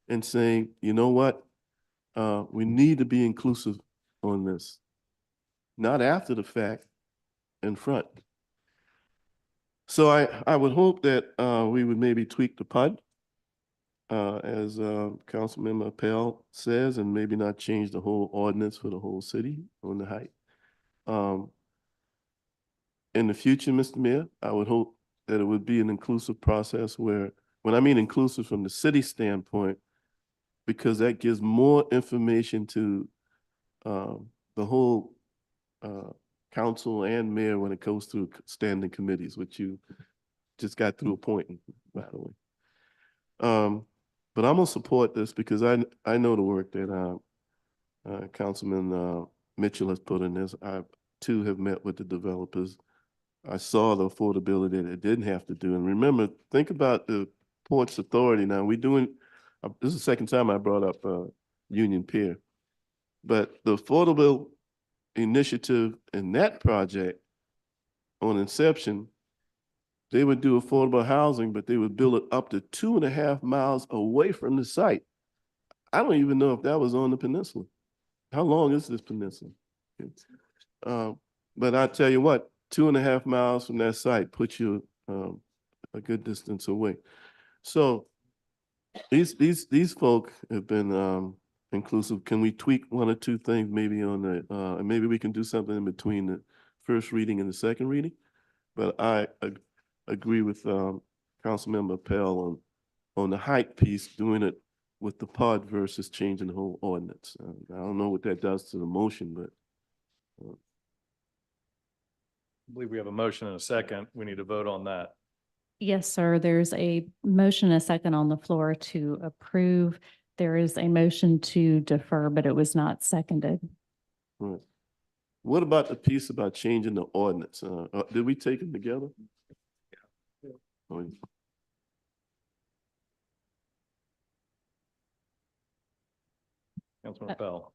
and saying, you know what? We need to be inclusive on this. Not after the fact, in front. So I would hope that we would maybe tweak the PUD, as Councilmember Appel says, and maybe not change the whole ordinance for the whole city on the height. In the future, Mr. Mayor, I would hope that it would be an inclusive process where, when I mean inclusive from the city standpoint, because that gives more information to the whole council and mayor when it goes through standing committees, which you just got through appointing, by the way. But I'm gonna support this because I know the work that Councilman Mitchell has put in this. I too have met with the developers. I saw the affordability that it didn't have to do. And remember, think about the Ports Authority now. This is the second time I brought up Union Pier. But the affordable initiative in that project on inception, they would do affordable housing, but they would build it up to 2.5 miles away from the site. I don't even know if that was on the peninsula. How long is this peninsula? But I tell you what, 2.5 miles from that site puts you a good distance away. So these folk have been inclusive. Can we tweak one or two things maybe on the, and maybe we can do something in between the first reading and the second reading? But I agree with Councilmember Appel on the height piece, doing it with the PUD versus changing the whole ordinance. I don't know what that does to the motion, but I believe we have a motion and a second. We need to vote on that. Yes, sir. There's a motion, a second on the floor to approve. There is a motion to defer, but it was not seconded. right. What about the piece about changing the ordinance? Did we take them together? Yeah. Oh, yeah. Councilman Appel.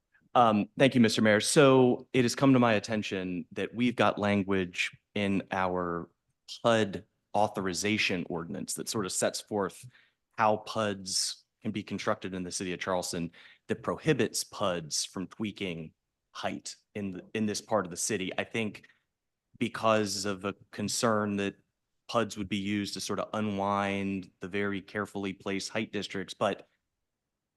Thank you, Mr. Mayor. So it has come to my attention that we've got language in our PUD authorization ordinance that sort of sets forth how PUDs can be constructed in the city of Charleston that prohibits PUDs from tweaking height in this part of the city. I think because of a concern that PUDs would be used to sort of unwind the very carefully placed height districts, but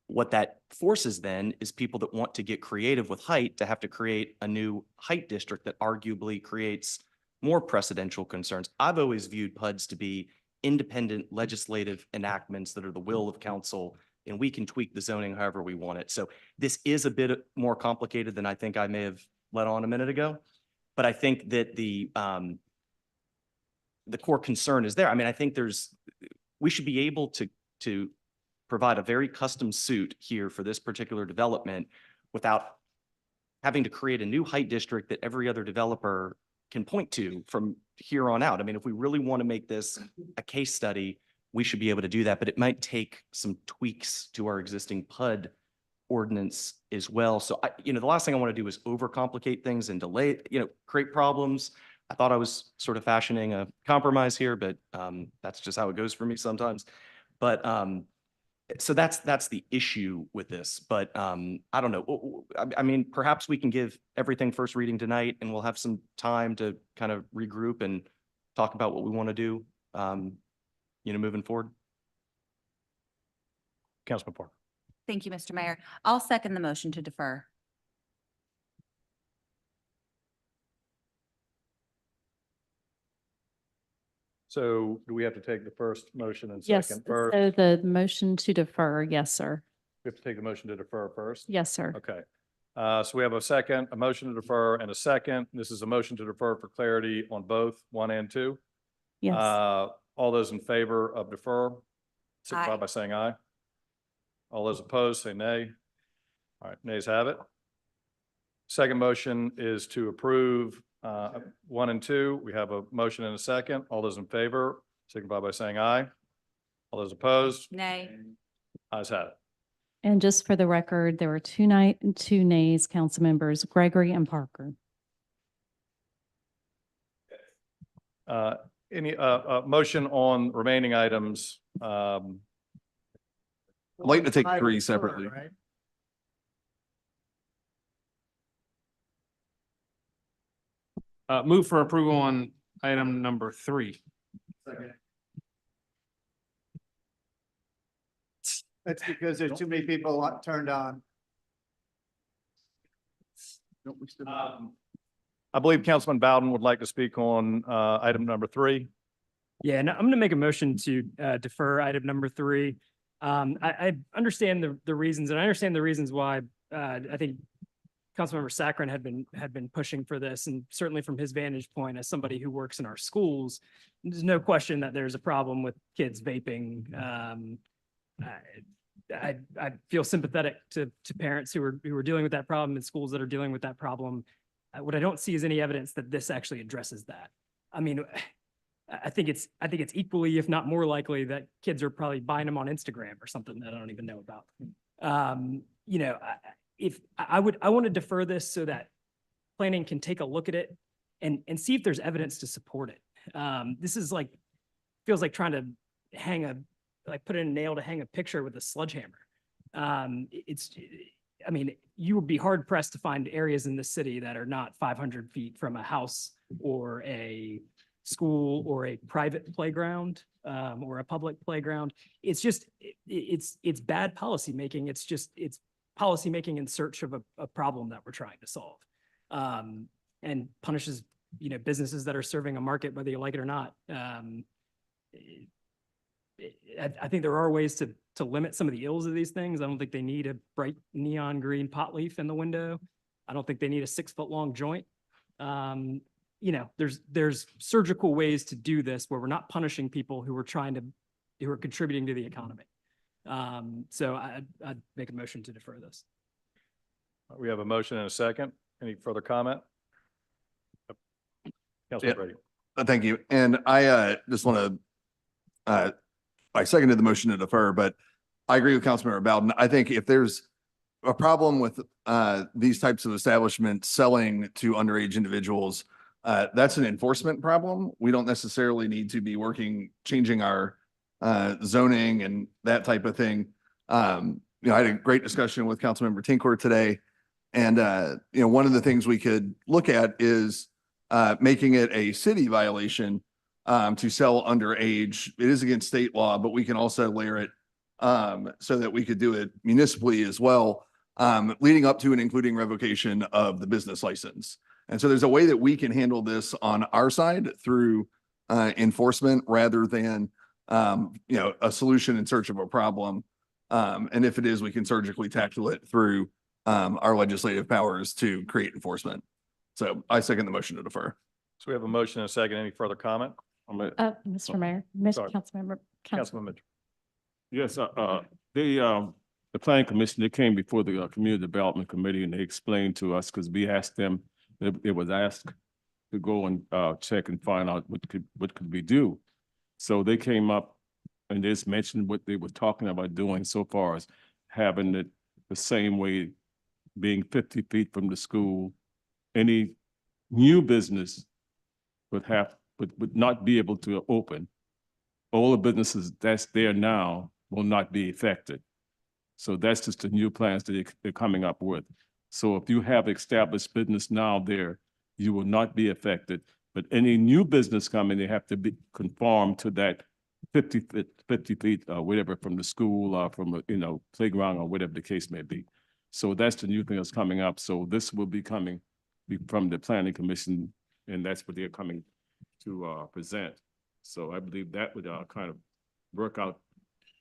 what that forces then is people that want to get creative with height to have to create a new height district that arguably creates more precedential concerns. I've always viewed PUDs to be independent legislative enactments that are the will of council, and we can tweak the zoning however we want it. So this is a bit more complicated than I think I may have let on a minute ago. But I think that the core concern is there. I mean, I think we should be able to provide a very custom suit here for this particular development without having to create a new height district that every other developer can point to from here on out. I mean, if we really want to make this a case study, we should be able to do that, but it might take some tweaks to our existing PUD ordinance as well. So the last thing I want to do is overcomplicate things and delay, create problems. I thought I was sort of fashioning a compromise here, but that's just how it goes for me sometimes. But so that's the issue with this, but I don't know. I mean, perhaps we can give everything first reading tonight and we'll have some time to kind of regroup and talk about what we want to do, moving forward. Councilman Parker. Thank you, Mr. Mayor. I'll second the motion to defer. So do we have to take the first motion and Yes, second first? so the motion to defer, yes, sir. We have to take the motion to defer first? Yes, sir. Okay. So we have a motion to defer and a second. This is a motion to defer for clarity on both 1 and 2. Yes. All those in favor of defer, signify Aye. by saying aye. All those opposed, say nay. All right, nays have it. Second motion is to approve 1 and 2. We have a motion and a second. All those in favor, signify by saying aye. All those opposed, Nay. ayes have it. And just for the record, there were two nays, council members Gregory and Parker. Any, motion on remaining items? I'd like to take three separately. Move for approval on item number 3. That's because there's too many people turned on. I believe Councilman Bowden would like to speak on, item number 3. Yeah, and I'm going to make a motion to defer item number 3. I understand the reasons, and I understand the reasons why I think Councilmember Saccharin had been pushing for this, and certainly from his vantage point as somebody who works in our schools, there's no question that there's a problem with kids vaping. I feel sympathetic to parents who are dealing with that problem and schools that are dealing with that problem. What I don't see is any evidence that this actually addresses that. I mean, I think it's equally, if not more likely, that kids are probably buying them on Instagram or something that I don't even know about. You know, I want to defer this so that planning can take a look at it and see if there's evidence to support it. This is like, feels like trying to put in a nail to hang a picture with a sledgehammer. I mean, you would be hard pressed to find areas in the city that are not 500 feet from a house or a school or a private playground or a public playground. It's just, it's bad policymaking. It's policymaking in search of a problem that we're trying to solve, and punishes, you know, businesses that are serving a market, whether you like it or not. I think there are ways to limit some of the ills of these things. I don't think they need a bright neon green pot leaf in the window. I don't think they need a 6-foot long joint. You know, there's surgical ways to do this where we're not punishing people who are contributing to the economy. So I'd make a motion to defer this. We have a motion and a second. Any further comment? Councilman Brady. Thank you. And I just want to, I seconded the motion to defer, but I agree with Councilmember Bowden. I think if there's a problem with these types of establishments selling to underage individuals, that's an enforcement problem. We don't necessarily need to be changing our zoning and that type of thing. You know, I had a great discussion with Councilmember Tinker today. And, you know, one of the things we could look at is making it a city violation to sell underage. It is against state law, but we can also layer it so that we could do it municipally as well, leading up to and including revocation of the business license. And so there's a way that we can handle this on our side through enforcement rather than, you know, a solution in search of a problem. And if it is, we can surgically tackle it through our legislative powers to create enforcement. So I second the motion to defer. So we have a motion and a second. Any further comment? Mr. Mayor, Sorry. Councilmember. Councilman Mitchell. Yes, the planning commission, they came before the community development committee and they explained to us, because we asked them, it was asked to go and check and find out what could we do. So they came up and just mentioned what they were talking about doing so far as having it the same way, being 50 feet from the school. Any new business would not be able to open. All the businesses that's there now will not be affected. So that's just the new plans that they're coming up with. So if you have established business now there, you will not be affected. But any new business coming, they have to be conform to that 50 feet, whatever, from the school or from a, you know, playground or whatever the case may be. So that's the new thing that's coming up. So this will be coming from the planning commission, and that's what they're coming to present. So I believe that would kind of work out,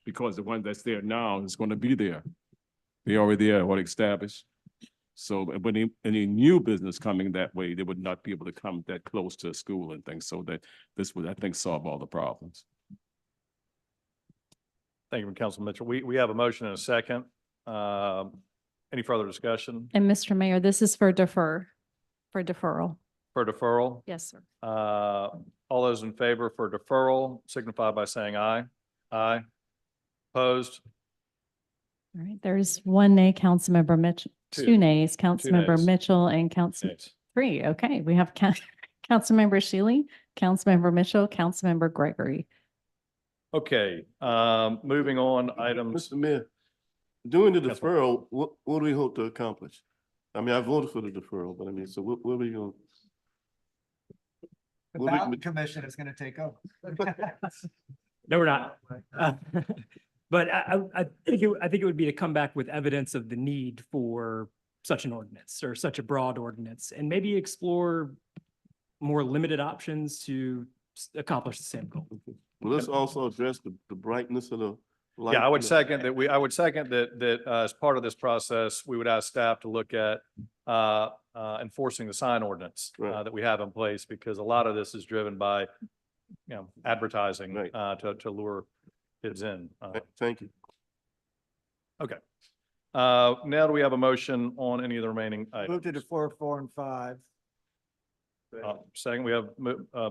because the one that's there now is going to be there. They already there, already established. So when any new business coming that way, they would not be able to come that close to a school and things. So that this would, I think, solve all the problems. Thank you, Councilman Mitchell. We have a motion and a second. Any further discussion? And Mr. Mayor, this is for deferral. For deferral? Yes, sir. All those in favor for deferral signify by saying aye. Aye. Opposed? All right, there's one nay, Councilmember Mitchell, two nays, Councilmember nays. Mitchell and Council Nays. 3. Okay, we have Councilmember Shealy, Councilmember Mitchell, Councilmember Gregory. Okay, moving on, items. Mr. Mayor, doing the Yes, sir. deferral, what do we hope to accomplish? I mean, I voted for the deferral, but I mean, so what are we going? The What we- ballot commission is going to take over. No, we're not. But I think it would be to come back with evidence of the need for such an ordinance or such a broad ordinance and maybe explore more limited options to accomplish the same goal. Well, let's also address the brightness of the light. Yeah, I would you know. second that I would second that as part of this process, we would ask staff to look at enforcing the sign ordinance Right. that we have in place, because a lot of this is driven by, advertising Right. to lure kids in. Thank you. Okay. Now do we have a motion on any of the remaining items? Move to defer 4 and 5. Second, we have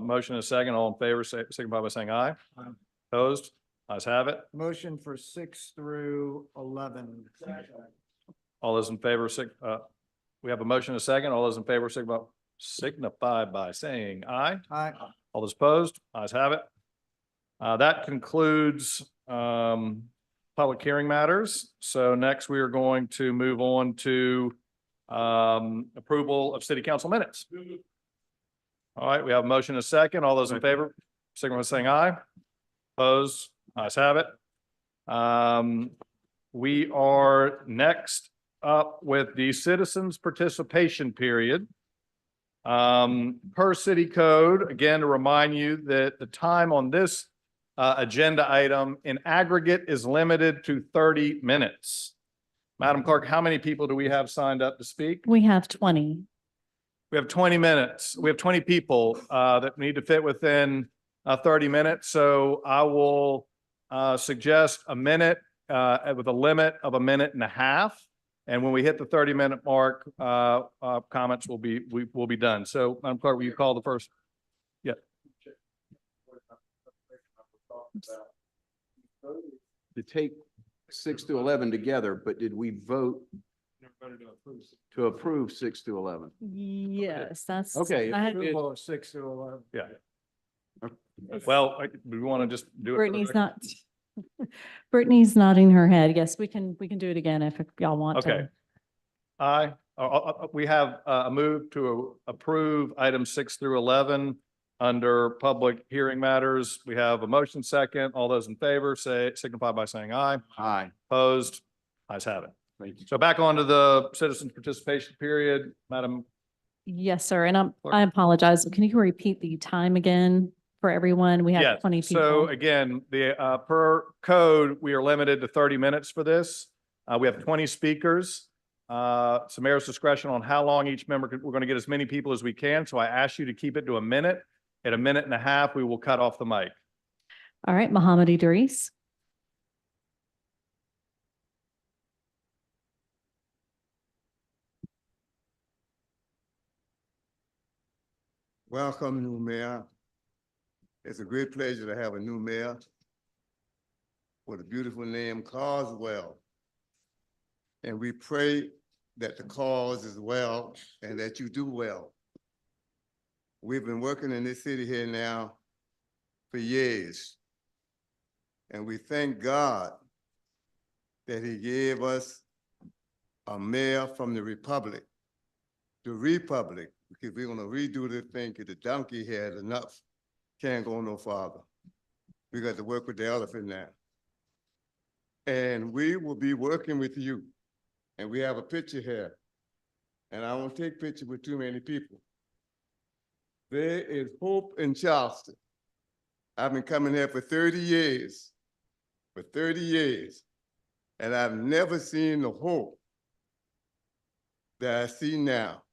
motion and a second. All in favor, signify by saying aye. Opposed? Ayes have it. Motion for 6 through 11. All those in favor, we have a motion and a second. All those in favor, signify by saying aye. Aye. All those opposed? Ayes have it. That concludes public hearing matters. So next we are going to move on to approval of city council minutes. All right, we have a motion and a second. All those in favor, signify by saying aye. Opposed? Ayes have it. We are next up with the citizens participation period. Per city code, again, to remind you that the time on this agenda item in aggregate is limited to 30 minutes. Madam Clerk, how many people do we have signed up to speak? We have 20. We have 20 minutes. We have 20 people that need to fit within 30 minutes. So I will suggest a minute with a limit of a minute and a half. And when we hit the 30-minute mark, comments will be done. So Madam Clerk, will you call the first? Yeah. To take 6 to 11 together, but did we vote to approve 6 to 11? Yes, that's. Okay. I had- Approval of 6 through 11. Yeah. Well, we want to just do it. for the Brittany's record? not. Brittany's nodding her head. Yes, we can do it again if y'all want to. Okay. We have a move to approve items 6 through 11 under public hearing matters. We have a motion second. All those in favor signify by saying aye. Aye. Opposed? Ayes have it. Thank you. So back onto the citizens participation period, Madam. Yes, sir. And I apologize. Can you repeat the time again for everyone? We have Yes. 20 people. So again, per code, we are limited to 30 minutes for this. We have 20 speakers. It's the mayor's discretion on how long each member we're going to get as many people as we can. So I ask you to keep it to a minute. At a minute and a half, we will cut off the mic. All right, Mohammed Idris. Welcome, new mayor. It's a great pleasure to have a new mayor with a beautiful name, Carswell. And we pray that the cause is well and that you do well. We've been working in this city here now for years. And we thank God that he gave us a mayor from the Republic, because we're gonna redo this thing, because the donkey had enough, can't go no farther. We got to work with the elephant now. And we will be working with you. And we have a picture here. And I won't take pictures with too many people. There is hope in Charleston. I've been coming here for 30 years, and I've never seen the hope that I see now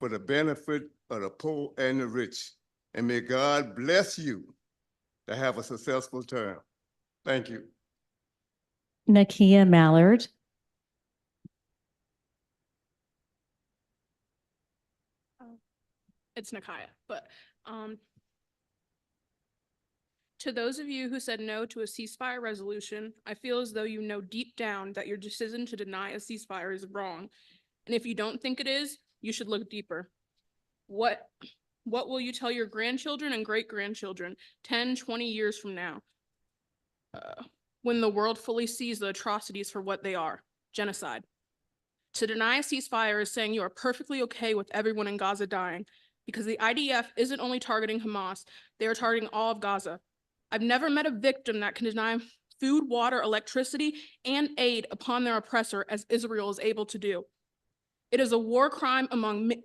for the benefit of the poor and the rich. And may God bless you to have a successful term. Thank you. Nakia Mallard. It's Nakaya, but to those of you who said no to a ceasefire resolution, I feel as though you know deep down that your decision to deny a ceasefire is wrong. And if you don't think it is, you should look deeper. What What will you tell your grandchildren and great-grandchildren 10, 20 years from now? When the world fully sees the atrocities for what they are, genocide. To deny a ceasefire is saying you are perfectly okay with everyone in Gaza dying, because the IDF isn't only targeting Hamas, they are targeting all of Gaza. I've never met a victim that can deny food, water, electricity, and aid upon their oppressor as Israel is able to do. It is a war crime among many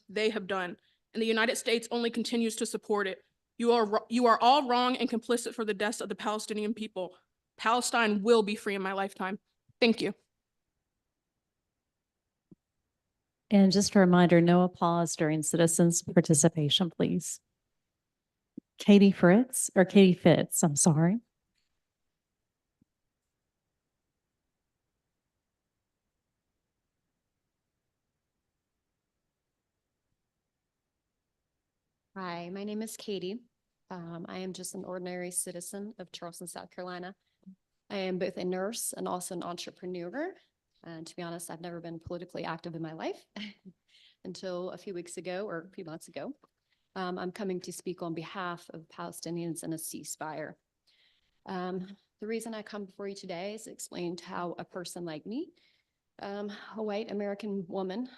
they have done, and the United States only continues to support it. You are all wrong and complicit for the deaths of the Palestinian people. Palestine will be free in my lifetime. Thank you. And just a reminder, no applause during citizens' participation, please. Katie Fitz, I'm sorry. Hi, my name is Katie. I am just an ordinary citizen of Charleston, South Carolina. I am both a nurse and also an entrepreneur. And to be honest, I've never been politically active in my life until a few weeks ago or a few months ago. I'm coming to speak on behalf of Palestinians in a ceasefire. The reason I come before you today is to explain how a person like me, a white American woman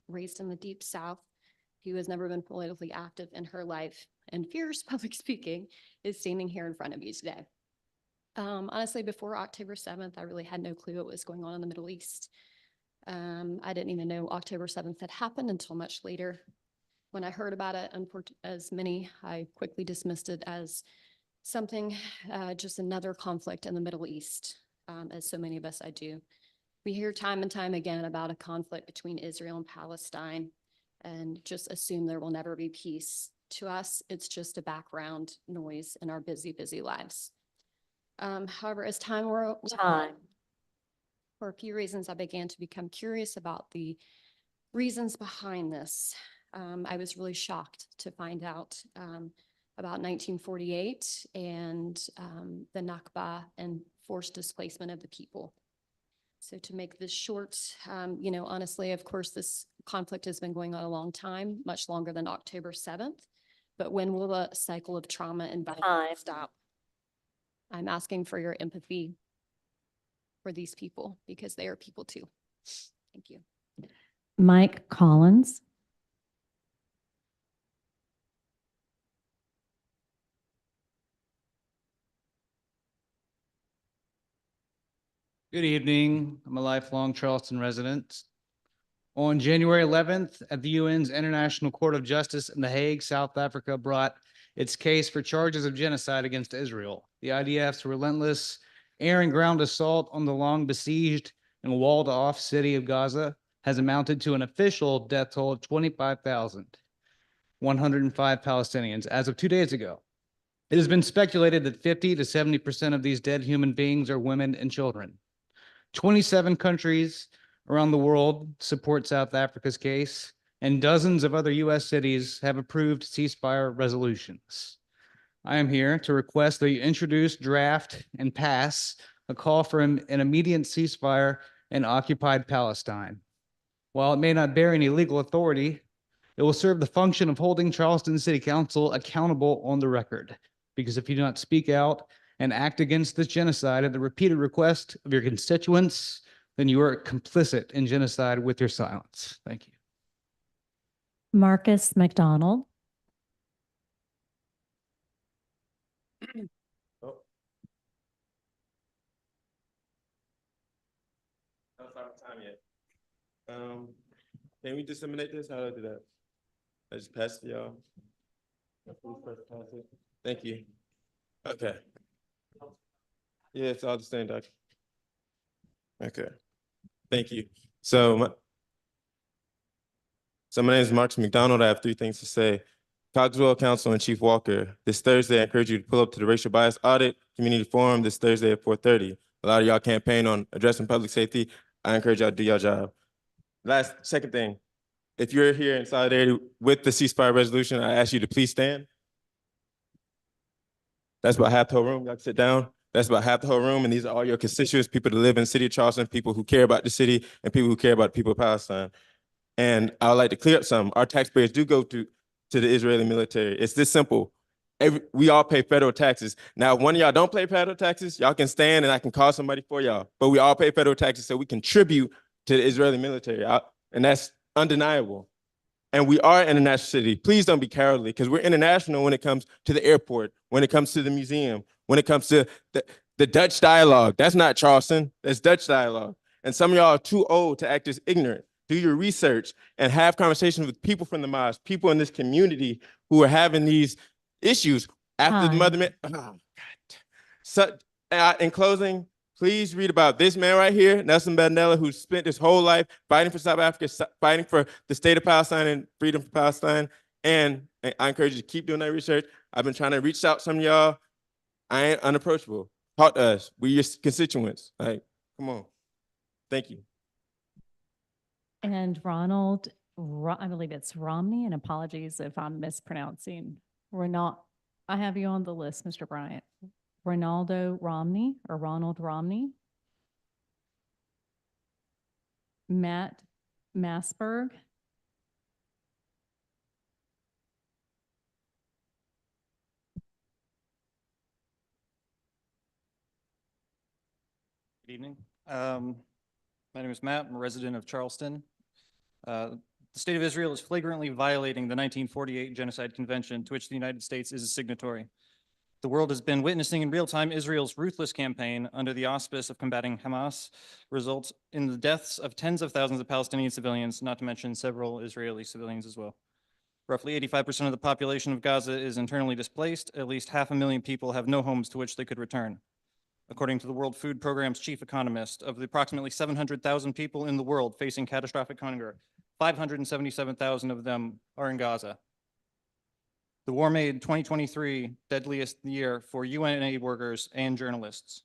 raised in the Deep South, who has never been politically active in her life and fears public speaking, is standing here in front of you today. Honestly, before October 7th, I really had no clue what was going on in the Middle East. I didn't even know October 7th had happened until much later. When I heard about it, as many, I quickly dismissed it as something, just another conflict in the Middle East, as so many of us I do. We hear time and time again about a conflict between Israel and Palestine and just assume there will never be peace. To us, it's just a background noise in our busy, busy lives. However, as time wore on, for a few reasons, I began to become curious about the reasons behind this. I was really shocked to find out about 1948 and the Nakba and forced displacement of the people. So to make this short, honestly, of course, this conflict has been going on a long time, much longer than October 7th. But when will the cycle of trauma and violence stop? I'm asking for your empathy for these people because they are people too. Thank you. Mike Collins. Good evening. I'm a lifelong Charleston resident. On January 11th, at the UN's International Court of Justice in The Hague, South Africa brought its case for charges of genocide against Israel. The IDF's relentless air and ground assault on the long besieged and walled-off city of Gaza has amounted to an official death toll of 25,105 Palestinians as of 2 days ago. It has been speculated that 50 to 70% of these dead human beings are women and children. 27 countries around the world support South Africa's case, and dozens of other U.S. cities have approved ceasefire resolutions. I am here to request that you introduce, draft, and pass a call for an immediate ceasefire in occupied Palestine. While it may not bear any legal authority, it will serve the function of holding Charleston City Council accountable on the record. Because if you do not speak out and act against this genocide at the repeated request of your constituents, then you are complicit in genocide with your silence. Thank you. Marcus McDonald. Oh. That's not time yet. Can we disseminate this? How do I do that? I just pass it to y'all. Thank you. Okay. Yeah, it's all the same document. Okay. Thank you. So my name is Marcus McDonald. I have 3 things to say. Cogswell Council and Chief Walker, this Thursday, I encourage you to pull up to the Racial Bias Audit Community Forum this Thursday at 4:30. A lot of y'all campaign on addressing public safety. I encourage y'all to do your job. Second thing, if you're here in solidarity with the ceasefire resolution, I ask you to please stand. That's about half the whole room. Y'all can sit down. That's about half the whole room, and these are all your constituents, people that live in the city of Charleston, people who care about the city, and people who care about the people of Palestine. And I would like to clear up some. Our taxpayers do go to the Israeli military. It's this simple. We all pay federal taxes. Now, if one of y'all don't pay federal taxes, y'all can stand and I can call somebody for y'all. But we all pay federal taxes, so we contribute to the Israeli military. And that's undeniable. And we are an international city. Please don't be cowardly, because we're international when it comes to the airport, when it comes to the museum, when it comes to the Dutch dialogue. That's not Charleston, that's Dutch dialogue. And some of y'all are too old to act as ignorant. Do your research and have conversations with people from the mosque, people in this community who are having these issues after the mother. Oh, God. So, in closing, please read about this man right here, Nelson Mandela, who spent his whole life fighting for South Africa, fighting for the state of Palestine and freedom for Palestine. And I encourage you to keep doing that research. I've been trying to reach out to some of y'all. I ain't unapproachable. Talk to us. We're your constituents. Like, come on. Thank you. And Ronald, I believe it's Romney, and apologies if I'm mispronouncing. I have you on the list, Mr. Bryant. Ronaldo Romney or Ronald Romney. Matt Masberg. Good evening. My name is Matt. I'm a resident of Charleston. The State of Israel is flagrantly violating the 1948 Genocide Convention, to which the United States is a signatory. The world has been witnessing in real time Israel's ruthless campaign under the auspice of combating Hamas results in the deaths of tens of thousands of Palestinian civilians, not to mention several Israeli civilians as well. Roughly 85% of the population of Gaza is internally displaced. At least 500,000 people have no homes to which they could return. According to the World Food Programme's chief economist, of the approximately 700,000 people in the world facing catastrophic hunger, 577,000 of them are in Gaza. The war made 2023 deadliest year for UN aid workers and journalists.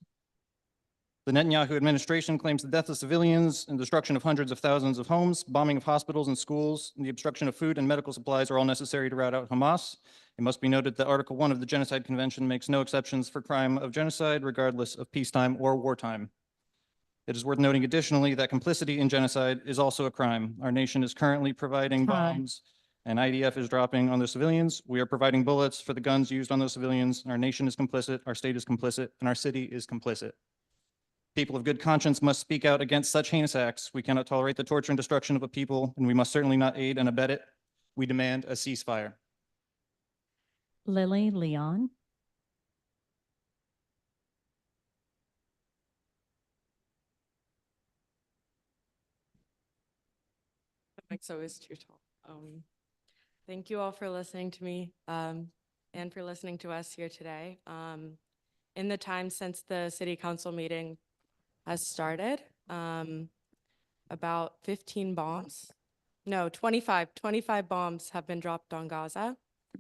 The Netanyahu administration claims the death of civilians and destruction of hundreds of thousands of homes, bombing of hospitals and schools, and the obstruction of food and medical supplies are all necessary to rout out Hamas. It must be noted that Article 1 of the Genocide Convention makes no exceptions for crime of genocide, regardless of peacetime or wartime. It is worth noting additionally that complicity in genocide is also a crime. Our nation is currently providing bombs, and IDF is dropping on those civilians. We are providing bullets for the guns used on those civilians. Our nation is complicit, our state is complicit, and our city is complicit. People of good conscience must speak out against such heinous acts. We cannot tolerate the torture and destruction of a people, and we must certainly not aid and abet it. We demand a ceasefire. Lily Leon. Like so is too tall. Thank you all for listening to me and for listening to us here today. In the time since the city council meeting has started, about 25 bombs have been dropped on Gaza.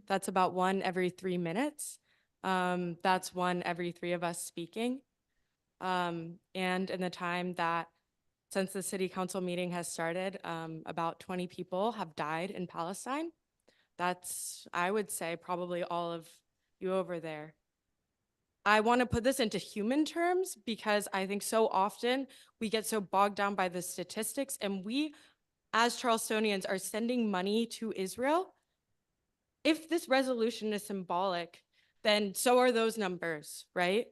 That's about one every 3 minutes. That's one every 3 of us speaking. And in the time that since the city council meeting has started, about 20 people have died in Palestine. That's, I would say, probably all of you over there. I want to put this into human terms because I think so often we get so bogged down by the statistics, and we, as Charlestonians, are sending money to Israel. If this resolution is symbolic, then so are those numbers, right?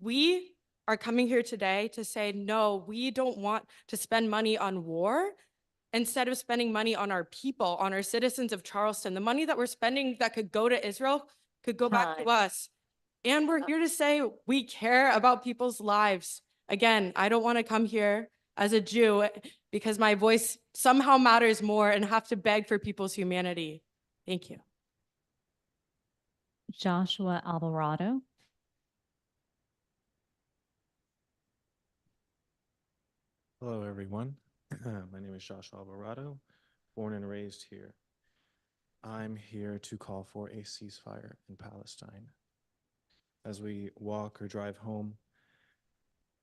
We are coming here today to say, no, we don't want to spend money on war. Instead of spending money on our people, on our citizens of Charleston, the money that we're spending that could go to Israel could go back to us. And we're here to say we care about people's lives. Again, I don't want to come here as a Jew because my voice somehow matters more and have to beg for people's humanity. Thank you. Joshua Alvarado. Hello, everyone. My name is Joshua Alvarado, born and raised here. I'm here to call for a ceasefire in Palestine. As we walk or drive home,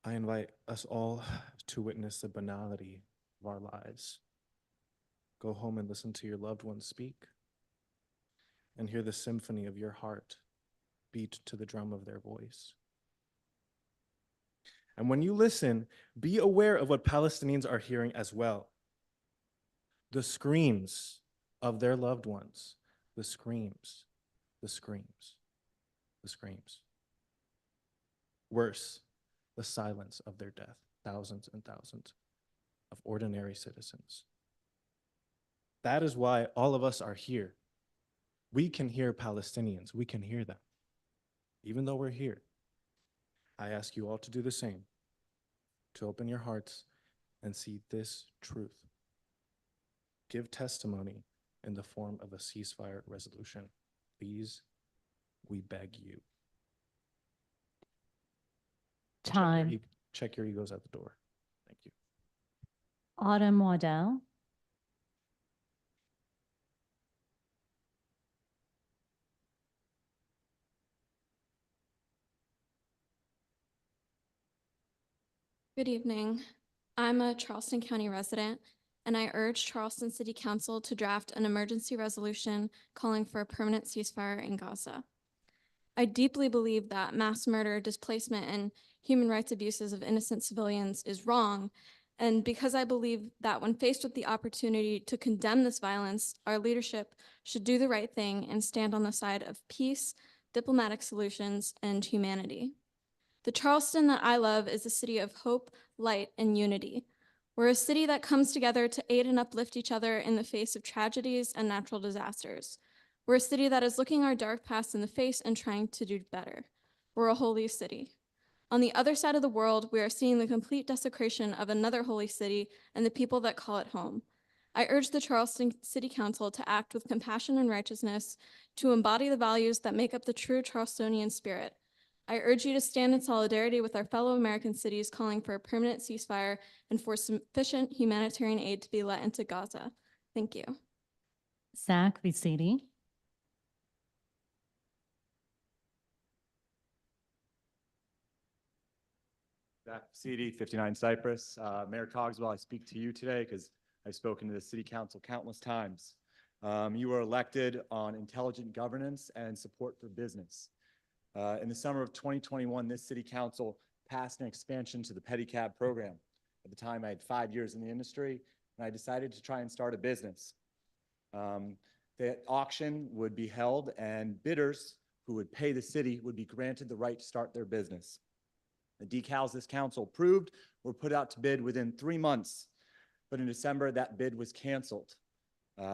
I invite us all to witness the banality of our lives. Go home and listen to your loved ones speak, and hear the symphony of your heart beat to the drum of their voice. And when you listen, be aware of what Palestinians are hearing as well. the screams of their loved ones, the screams, the screams, the screams. Worse, the silence of their death, thousands and thousands of ordinary citizens. That is why all of us are here. We can hear Palestinians, we can hear them. Even though we're here, I ask you all to do the same, to open your hearts and see this truth. Give testimony in the form of a ceasefire resolution. Please, we beg you. Time. Check your egos at the door. Thank you. Autumn Waddell. Good evening. I'm a Charleston County resident, and I urge Charleston City Council to draft an emergency resolution calling for a permanent ceasefire in Gaza. I deeply believe that mass murder, displacement, and human rights abuses of innocent civilians is wrong, and because I believe that when faced with the opportunity to condemn this violence, our leadership should do the right thing and stand on the side of peace, diplomatic solutions, and humanity. The Charleston that I love is a city of hope, light, and unity. We're a city that comes together to aid and uplift each other in the face of tragedies and natural disasters. We're a city that is looking our dark past in the face and trying to do better. We're a holy city. On the other side of the world, we are seeing the complete desecration of another holy city and the people that call it home. I urge the Charleston City Council to act with compassion and righteousness to embody the values that make up the true Charlestonian spirit. I urge you to stand in solidarity with our fellow American cities calling for a permanent ceasefire and for sufficient humanitarian aid to be let into Gaza. Thank you. Zach Vicidi. Zach CD, 59 Cypress. Mayor Cogswell, I speak to you today because I've spoken to the city council countless times. You were elected on intelligent governance and support for business. In the summer of 2021, this city council passed an expansion to the pedicab program. At the time, I had 5 years in the industry, and I decided to try and start a business. The auction would be held, and bidders who would pay the city would be granted the right to start their business. The decals this council approved were put out to bid within 3 months, but in December, that bid was canceled.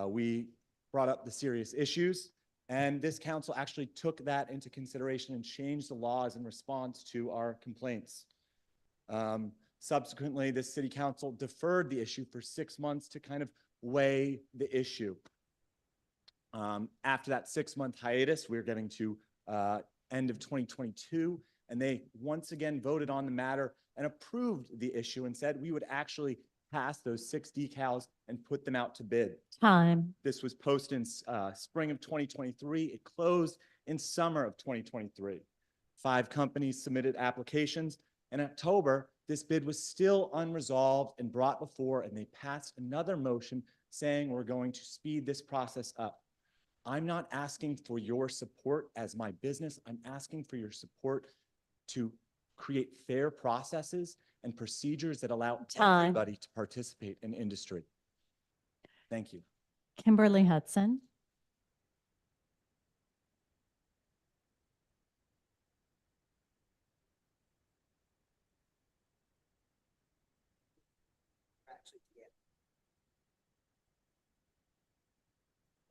We brought up the serious issues, and this council actually took that into consideration and changed the laws in response to our complaints. Subsequently, this city council deferred the issue for 6 months to kind of weigh the issue. After that 6-month hiatus, we're getting to end of 2022, and they once again voted on the matter and approved the issue and said we would actually pass those 6 decals and put them out to bid. Time. This was posted in spring of 2023. It closed in summer of 2023. 5 companies submitted applications. In October, this bid was still unresolved and brought before, and they passed another motion saying we're going to speed this process up. I'm not asking for your support as my business. I'm asking for your support to create fair processes and procedures that allow everybody to participate in industry. Thank you. Kimberly Hudson.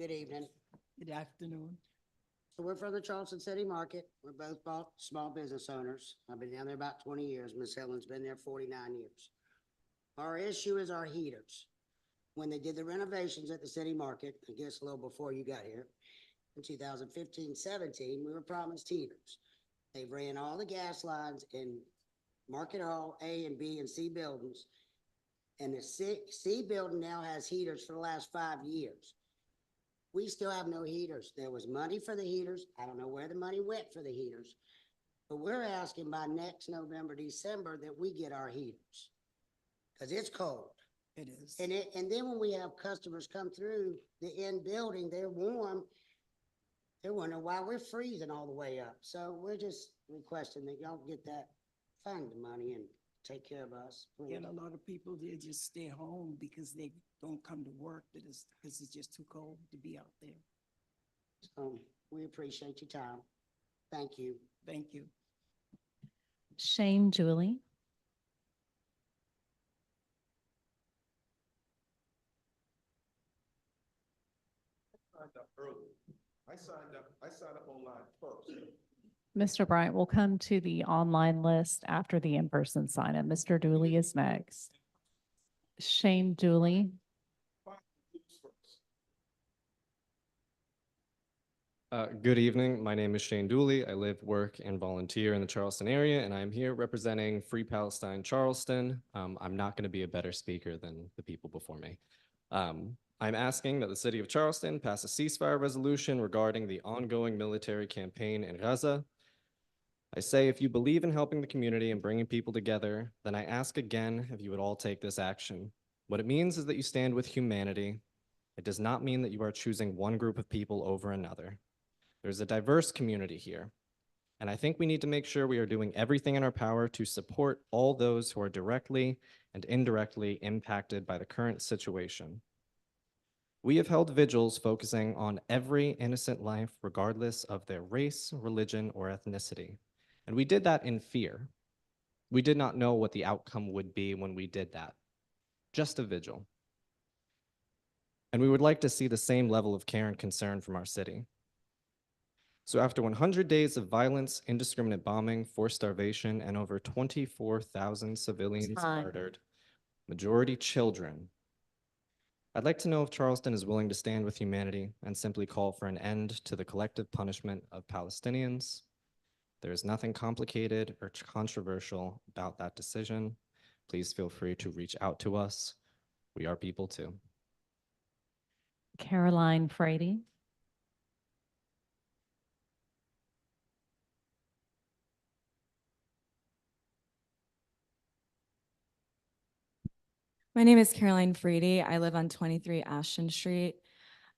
Good evening. Good afternoon. So we're from the Charleston City Market. We're both small business owners. I've been down there about 20 years. Miss Helen's been there 49 years. Our issue is our heaters. When they did the renovations at the city market, I guess a little before you got here, in 2015-17, we were promised heaters. They ran all the gas lines in Market Hall, A and B and C buildings. And the C building now has heaters for the last 5 years. We still have no heaters. There was money for the heaters. I don't know where the money went for the heaters. But we're asking by next November, December that we get our heaters. Because it's cold. It is. And then when we have customers come through the end building, they're warm. They're wondering why we're freezing all the way up. So we're just requesting that y'all get that fund money and take care of us, please. And a lot of people, they just stay home because they don't come to work because it's just too cold to be out there. We appreciate your time. Thank you. Thank you. Shane Julie. I signed up online first. Mr. Bryant will come to the online list after the in-person sign-up. Mr. Dooley is next. Shane Dooley. Good evening. My name is Shane Dooley. I live, work, and volunteer in the Charleston area, and I'm here representing Free Palestine Charleston. I'm not going to be a better speaker than the people before me. I'm asking that the city of Charleston pass a ceasefire resolution regarding the ongoing military campaign in Gaza. I say if you believe in helping the community and bringing people together, then I ask again if you would all take this action. What it means is that you stand with humanity. It does not mean that you are choosing one group of people over another. There's a diverse community here, and I think we need to make sure we are doing everything in our power to support all those who are directly and indirectly impacted by the current situation. We have held vigils focusing on every innocent life, regardless of their race, religion, or ethnicity. And we did that in fear. We did not know what the outcome would be when we did that. Just a vigil. And we would like to see the same level of care and concern from our city. So after 100 days of violence, indiscriminate bombing, forced starvation, and over 24,000 civilians murdered, majority children, I'd like to know if Charleston is willing to stand with humanity and simply call for an end to the collective punishment of Palestinians. There is nothing complicated or controversial about that decision. Please feel free to reach out to us. We are people too. Caroline Frady. My name is Caroline Frady. I live on 23 Ashton Street.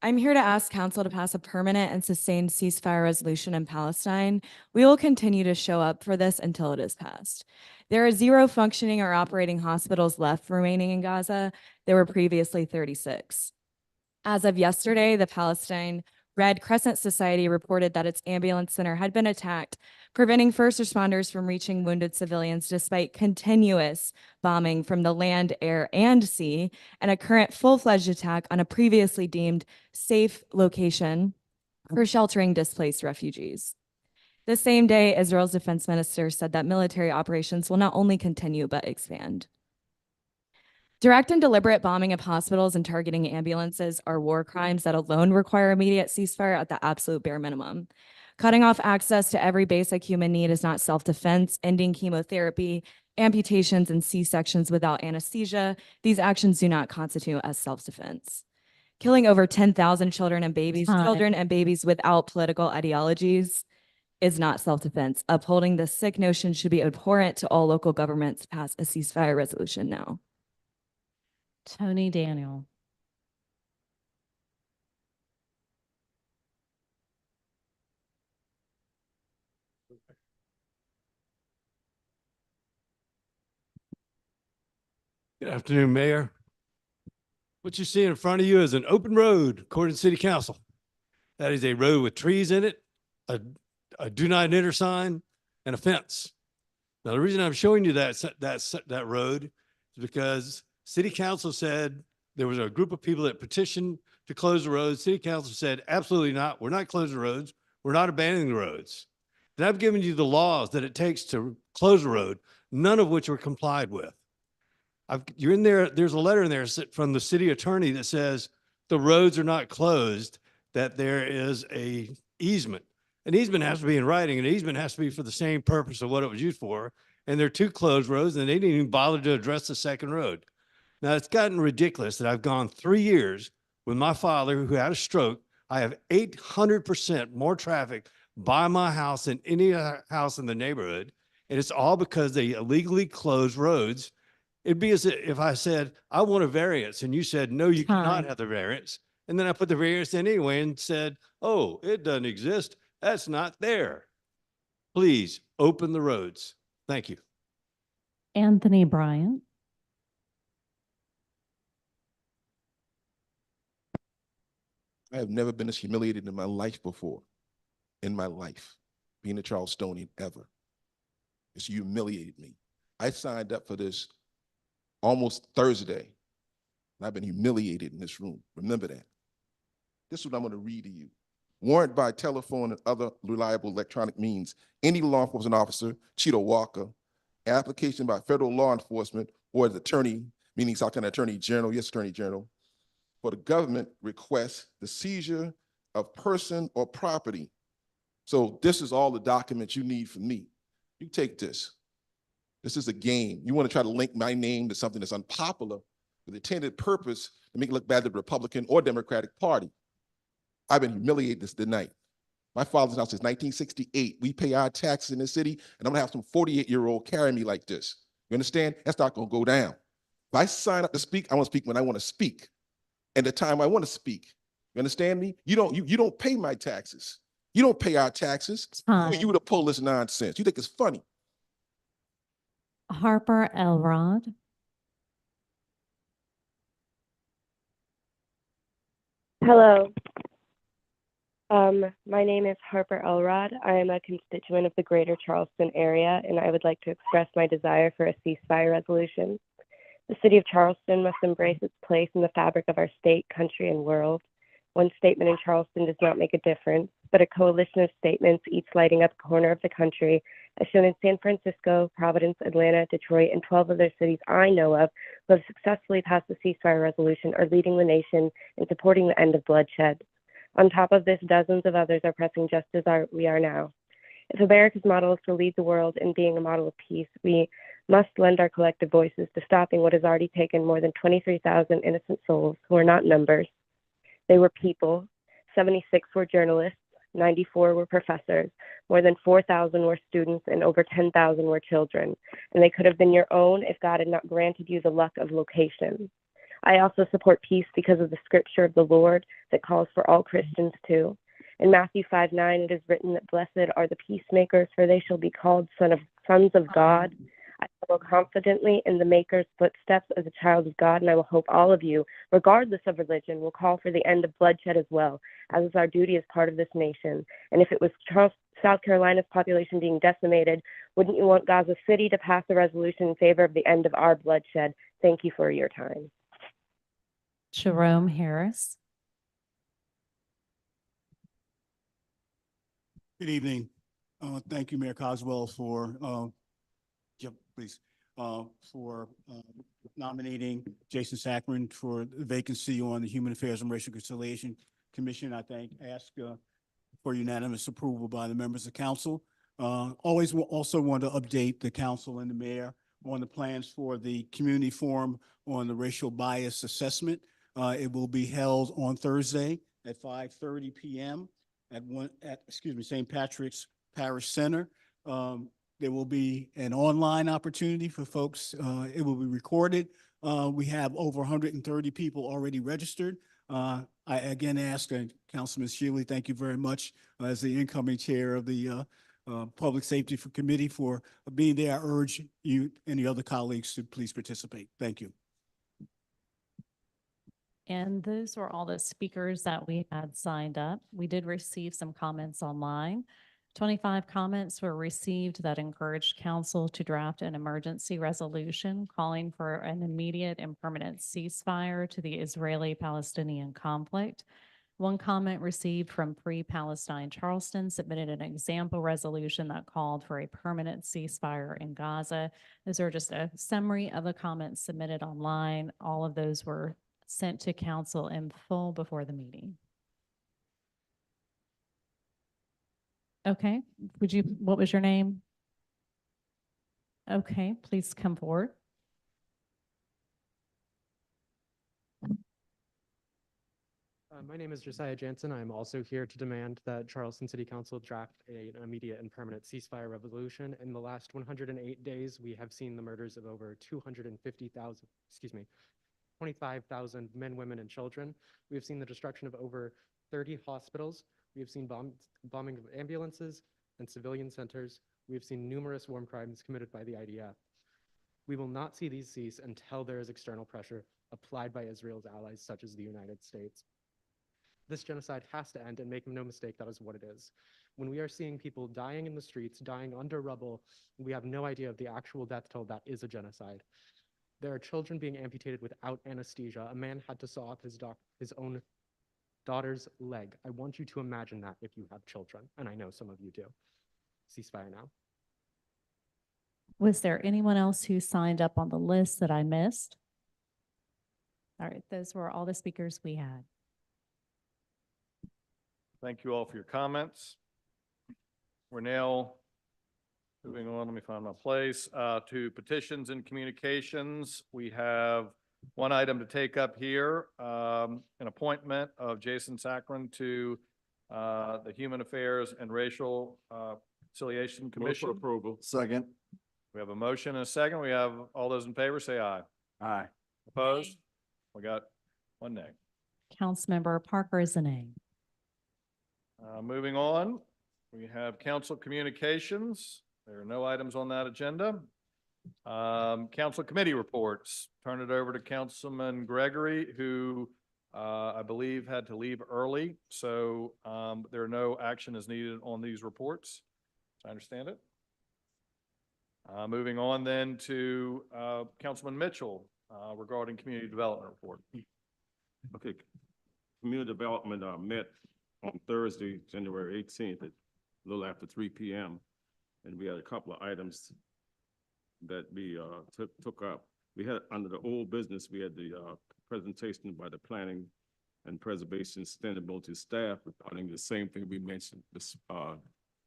I'm here to ask council to pass a permanent and sustained ceasefire resolution in Palestine. We will continue to show up for this until it is passed. There are 0 functioning or operating hospitals left remaining in Gaza. There were previously 36. As of yesterday, the Palestine Red Crescent Society reported that its ambulance center had been attacked, preventing first responders from reaching wounded civilians despite continuous bombing from the land, air, and sea, and a current full-fledged attack on a previously deemed safe location for sheltering displaced refugees. The same day, Israel's defense minister said that military operations will not only continue, but expand. Direct and deliberate bombing of hospitals and targeting ambulances are war crimes that alone require immediate ceasefire at the absolute bare minimum. Cutting off access to every basic human need is not self-defense. Ending chemotherapy, amputations, and C-sections without anesthesia, these actions do not constitute as self-defense. Killing over 10,000 children and babies without political ideologies is not self-defense. Upholding this sick notion should be abhorrent to all local governments. Pass a ceasefire resolution now. Tony Daniel. Good afternoon, Mayor. What you see in front of you is an open road, according to City Council. That is a road with trees in it, a do not enter sign, and a fence. Now, the reason I'm showing you that road is because City Council said there was a group of people that petitioned to close the roads. City Council said, absolutely not. We're not closing the roads. We're not abandoning the roads. And I've given you the laws that it takes to close a road, none of which were complied with. You're in there, there's a letter in there from the city attorney that says the roads are not closed, that there is a easement. An easement has to be in writing. An easement has to be for the same purpose of what it was used for. And there are 2 closed roads, and they didn't even bother to address the second road. Now, it's gotten ridiculous that I've gone 3 years with my father who had a stroke. I have 800% more traffic by my house than any other house in the neighborhood. And it's all because they illegally closed roads. It'd be as if I said, I want a variance, and you said, no, you cannot have the variance. And then I put the variance in anyway and said, oh, it doesn't exist. That's not there. Please open the roads. Thank you. Anthony Bryant. I have never been as humiliated in my life before, in my life, being a Charlestonian ever. It's humiliated me. I signed up for this almost Thursday, and I've been humiliated in this room. Remember that. This is what I'm going to read to you. Warrant by telephone and other reliable electronic means, any law enforcement officer, Cheeto Walker, application by federal law enforcement or the attorney, meaning South Carolina Attorney General, yes, Attorney General, for the government requests the seizure of person or property. So this is all the documents you need from me. You take this. This is a game. You want to try to link my name to something that's unpopular with the intended purpose to make it look bad to the Republican or Democratic Party. I've been humiliated this tonight. My father's house since 1968. We pay our taxes in this city, and I'm gonna have some 48-year-old carry me like this. You understand? That's not gonna go down. If I sign up to speak, I want to speak when I want to speak, and the time I want to speak. You understand me? You don't pay my taxes. You don't pay our taxes. Who are you to pull this nonsense? You think it's funny? Harper Elrod. Hello. My name is Harper Elrod. I am a constituent of the greater Charleston area, and I would like to express my desire for a ceasefire resolution. The city of Charleston must embrace its place in the fabric of our state, country, and world. One statement in Charleston does not make a difference, but a coalition of statements, each lighting up a corner of the country, as shown in San Francisco, Providence, Atlanta, Detroit, and 12 other cities I know of who have successfully passed the ceasefire resolution, are leading the nation in supporting the end of bloodshed. On top of this, dozens of others are pressing just as we are now. If America's model is to lead the world in being a model of peace, we must lend our collective voices to stopping what has already taken more than 23,000 innocent souls who are not numbers. They were people. 76 were journalists, 94 were professors, more than 4,000 were students, and over 10,000 were children. And they could have been your own if God had not granted you the luck of location. I also support peace because of the scripture of the Lord that calls for all Christians too. In Matthew 5:9, it is written that blessed are the peacemakers, for they shall be called sons of God. I follow confidently in the Maker's footsteps as a child of God, and I will hope all of you, regardless of religion, will call for the end of bloodshed as well, as is our duty as part of this nation. And if it was South Carolina's population being decimated, wouldn't you want Gaza City to pass a resolution in favor of the end of our bloodshed? Thank you for your time. Jerome Harris. Good evening. Thank you, Mayor Coswell, for nominating Jason Sackman for the vacancy on the Human Affairs and Racial Reconciliation Commission. I ask for unanimous approval by the members of council. Also want to update the council and the mayor on the plans for the community forum on the racial bias assessment. It will be held on Thursday at 5:30 p.m. at St. Patrick's Parish Center. There will be an online opportunity for folks. It will be recorded. We have over 130 people already registered. I again ask Councilman Shealy, thank you very much as the incoming chair of the Public Safety Committee for being there. I urge you and the other colleagues to please participate. Thank you. And those were all the speakers that we had signed up. We did receive some comments online. 25 comments were received that encouraged council to draft an emergency resolution calling for an immediate and permanent ceasefire to the Israeli-Palestinian conflict. One comment received from Free Palestine Charleston submitted an example resolution that called for a permanent ceasefire in Gaza. Those are just a summary of the comments submitted online. All of those were sent to council in full before the meeting. Okay, what was your name? Okay, please come forward. My name is Josiah Jansen. I'm also here to demand that Charleston City Council draft an immediate and permanent ceasefire resolution. In the last 108 days, we have seen the murders of over 25,000 men, women, and children. We have seen the destruction of over 30 hospitals. We have seen bombing of ambulances and civilian centers. We have seen numerous war crimes committed by the IDF. We will not see these cease until there is external pressure applied by Israel's allies, such as the United States. This genocide has to end, and make no mistake, that is what it is. When we are seeing people dying in the streets, dying under rubble, we have no idea of the actual death toll. That is a genocide. There are children being amputated without anesthesia. A man had to saw off his own daughter's leg. I want you to imagine that if you have children, and I know some of you do. Ceasefire now. Was there anyone else who signed up on the list that I missed? All right, those were all the speakers we had. Thank you all for your comments. We're now moving on. Let me find my place to petitions and communications. We have one item to take up here, an appointment of Jason Saccharin to the Human Affairs and Racial Conciliation Commission. approval. Second. We have a motion and a second. We have all those in favor, say aye. Aye. Opposed? We got one nay. Councilmember Parker is a name. Moving on, we have council communications. There are no items on that agenda. Council committee reports. Turn it over to Councilman Gregory, who I believe had to leave early. So there are no action is needed on these reports. As I understand it. Moving on then to Councilman Mitchell regarding community development report. Okay, community development met on Thursday, January 18th at a little after 3 p.m. And we had a couple of items that we took up. We had, under the old business, we had the presentation by the Planning and Preservation Sustainability staff regarding the same thing we mentioned, this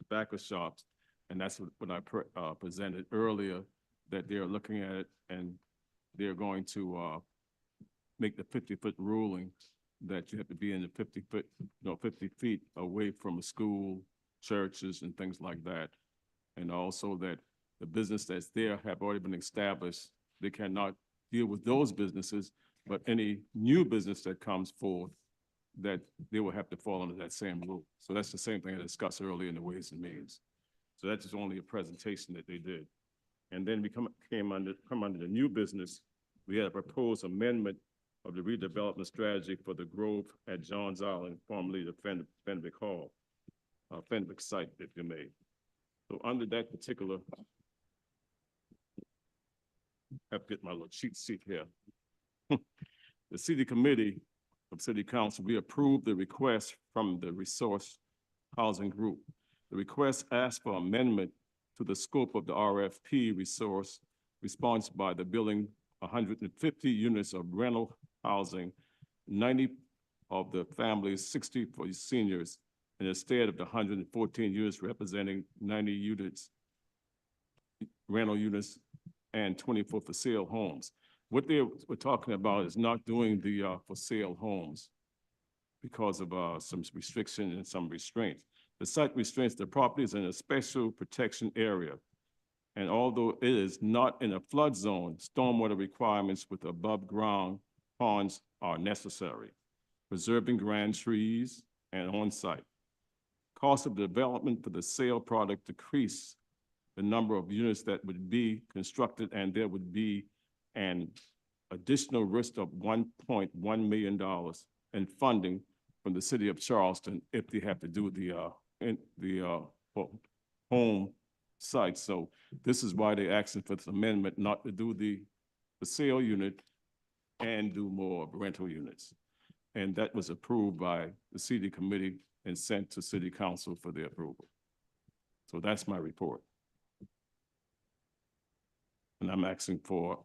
tobacco shops. And that's what I presented earlier, that they're looking at it and they're going to make the 50-foot ruling that you have to be in the 50 feet away from a school, churches, and things like that. And also that the business that's there have already been established. They cannot deal with those businesses, but any new business that comes forth, that they will have to fall under that same rule. So that's the same thing I discussed earlier in the Ways and Means. So that's just only a presentation that they did. And then we come under the new business. We had a proposed amendment of the redevelopment strategy for the Grove at Johns Island, formerly the Fenwick Hall, Fenwick site, if you may. So under that particular, I have to get my little cheat sheet here. The city committee of city council, we approved the request from the Resource Housing Group. The request asked for amendment to the scope of the RFP resource response by the building 150 units of rental housing, 90 of the families, 60 for seniors, and instead of the 114 units representing 90 units, rental units, and 24 for sale homes. What they were talking about is not doing the for sale homes because of some restriction and some restraints. The site restraints the properties in a special protection area. And although it is not in a flood zone, stormwater requirements with above ground ponds are necessary. Preserving grand trees and on-site. Cost of development for the sale product decrease the number of units that would be constructed, and there would be an additional risk of $1.1 million in funding from the city of Charleston if they have to do the home site. So this is why they're asking for this amendment, not to do the sale unit and do more rental units. And that was approved by the city committee and sent to city council for their approval. So that's my report. And I'm asking for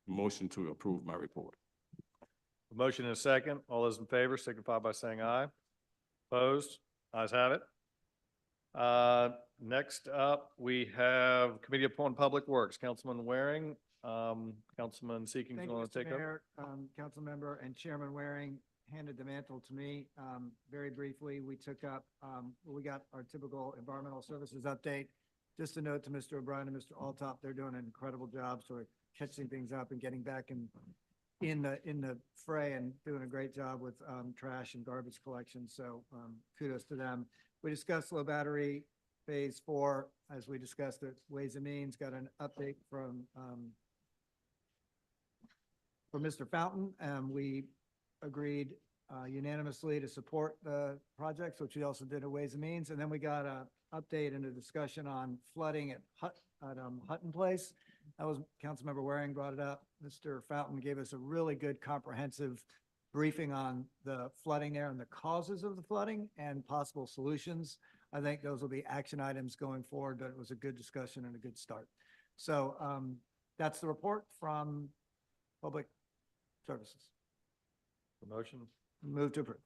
a motion to approve my report. A motion and a second. All those in favor signify by saying aye. Opposed? Ayes have it. Next up, we have Committee upon Public Works. Councilman Waring, Councilman Seeking's Thank you, going to Mr. take over. Mayor. Council member and Chairman Waring handed the mantle to me. Very briefly, we took up, we got our typical environmental services update. Just a note to Mr. O'Brien and Mr. Altop, they're doing an incredible job sort of catching things up and getting back in the fray and doing a great job with trash and garbage collection. So kudos to them. We discussed low battery Phase 4, as we discussed at Ways and Means, got an update from Mr. Fountain. We agreed unanimously to support the projects, which we also did at Ways and Means. And then we got a update and a discussion on flooding at Hutton Place. That was Councilmember Waring brought it up. Mr. Fountain gave us a really good comprehensive briefing on the flooding there and the causes of the flooding and possible solutions. I think those will be action items going forward, but it was a good discussion and a good start. So that's the report from Public Services. The motion, Move to approve.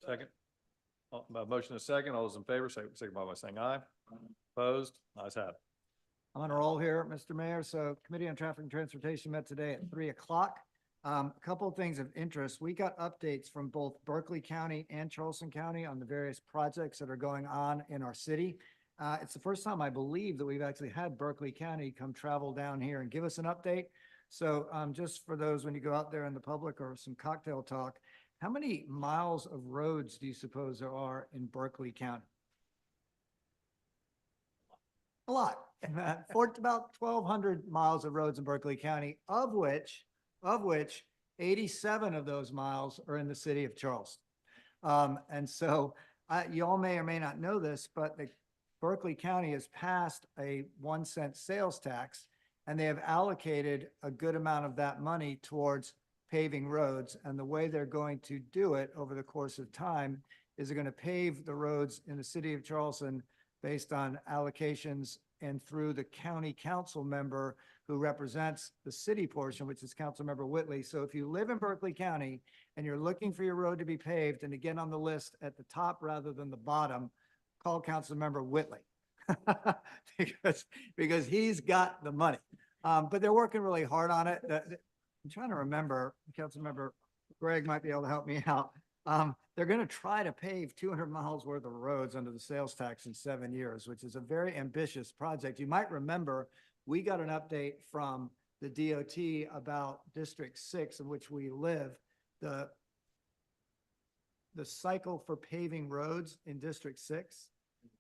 second. Motion is second. All those in favor, signify by saying aye. Opposed? Ayes have it. I'm on a roll here, Mr. Mayor. So Committee on Traffic and Transportation met today at 3 o'clock. A couple of things of interest. We got updates from both Berkeley County and Charleston County on the various projects that are going on in our city. It's the first time I believe that we've actually had Berkeley County come travel down here and give us an update. So just for those, when you go out there in the public or some cocktail talk, how many miles of roads do you suppose there are in Berkeley County? A lot. For about 1,200 miles of roads in Berkeley County, of which 87 of those miles are in the city of Charleston. And so you all may or may not know this, but the Berkeley County has passed a 1-cent sales tax, and they have allocated a good amount of that money towards paving roads. And the way they're going to do it over the course of time is they're going to pave the roads in the city of Charleston based on allocations and through the county council member who represents the city portion, which is Councilmember Whitley. So if you live in Berkeley County and you're looking for your road to be paved and to get on the list at the top rather than the bottom, call Councilmember Whitley because he's got the money. But they're working really hard on it. I'm trying to remember, Councilmember Greg might be able to help me out. They're going to try to pave 200 miles worth of roads under the sales tax in 7 years, which is a very ambitious project. You might remember we got an update from the DOT about District 6 in which we live. The cycle for paving roads in District 6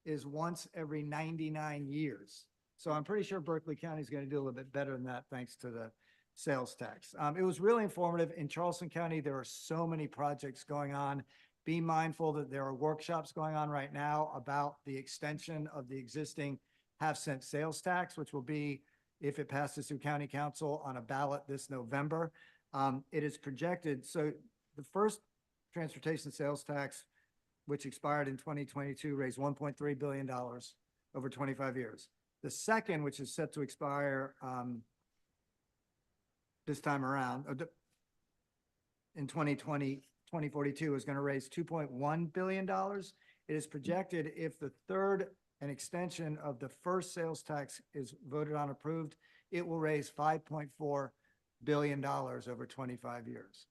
is once every 99 years. So I'm pretty sure Berkeley County is going to do a little bit better than that thanks to the sales tax. It was really informative. In Charleston County, there are so many projects going on. Be mindful that there are workshops going on right now about the extension of the existing half-cent sales tax, which will be, if it passes through county council, on a ballot this November. It is projected, so the first transportation sales tax, which expired in 2022, raised $1.3 billion over 25 years. The second, which is set to expire this time around, in 2042, is going to raise $2.1 billion. It is projected if the third an extension of the first sales tax is voted on, approved, it will raise $5.4 billion over 25 years.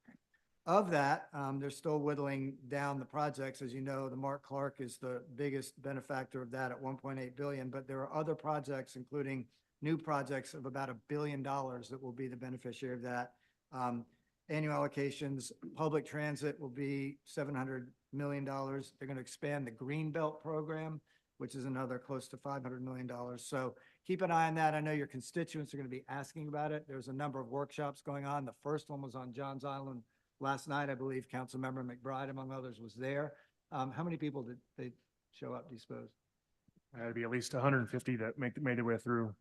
Of that, they're still whittling down the projects. As you know, the Mark Clark is the biggest benefactor of that at $1.8 billion, but there are other projects, including new projects of about $1 billion that will be the beneficiary of that. Annual allocations, public transit will be $700 million. They're going to expand the Greenbelt program, which is another close to $500 million. So keep an eye on that. I know your constituents are going to be asking about it. There's a number of workshops going on. The first one was on Johns Island last night. I believe Councilmember McBride, among others, was there. How many people did they show up, do you suppose? That'd be at least 150 that made their way through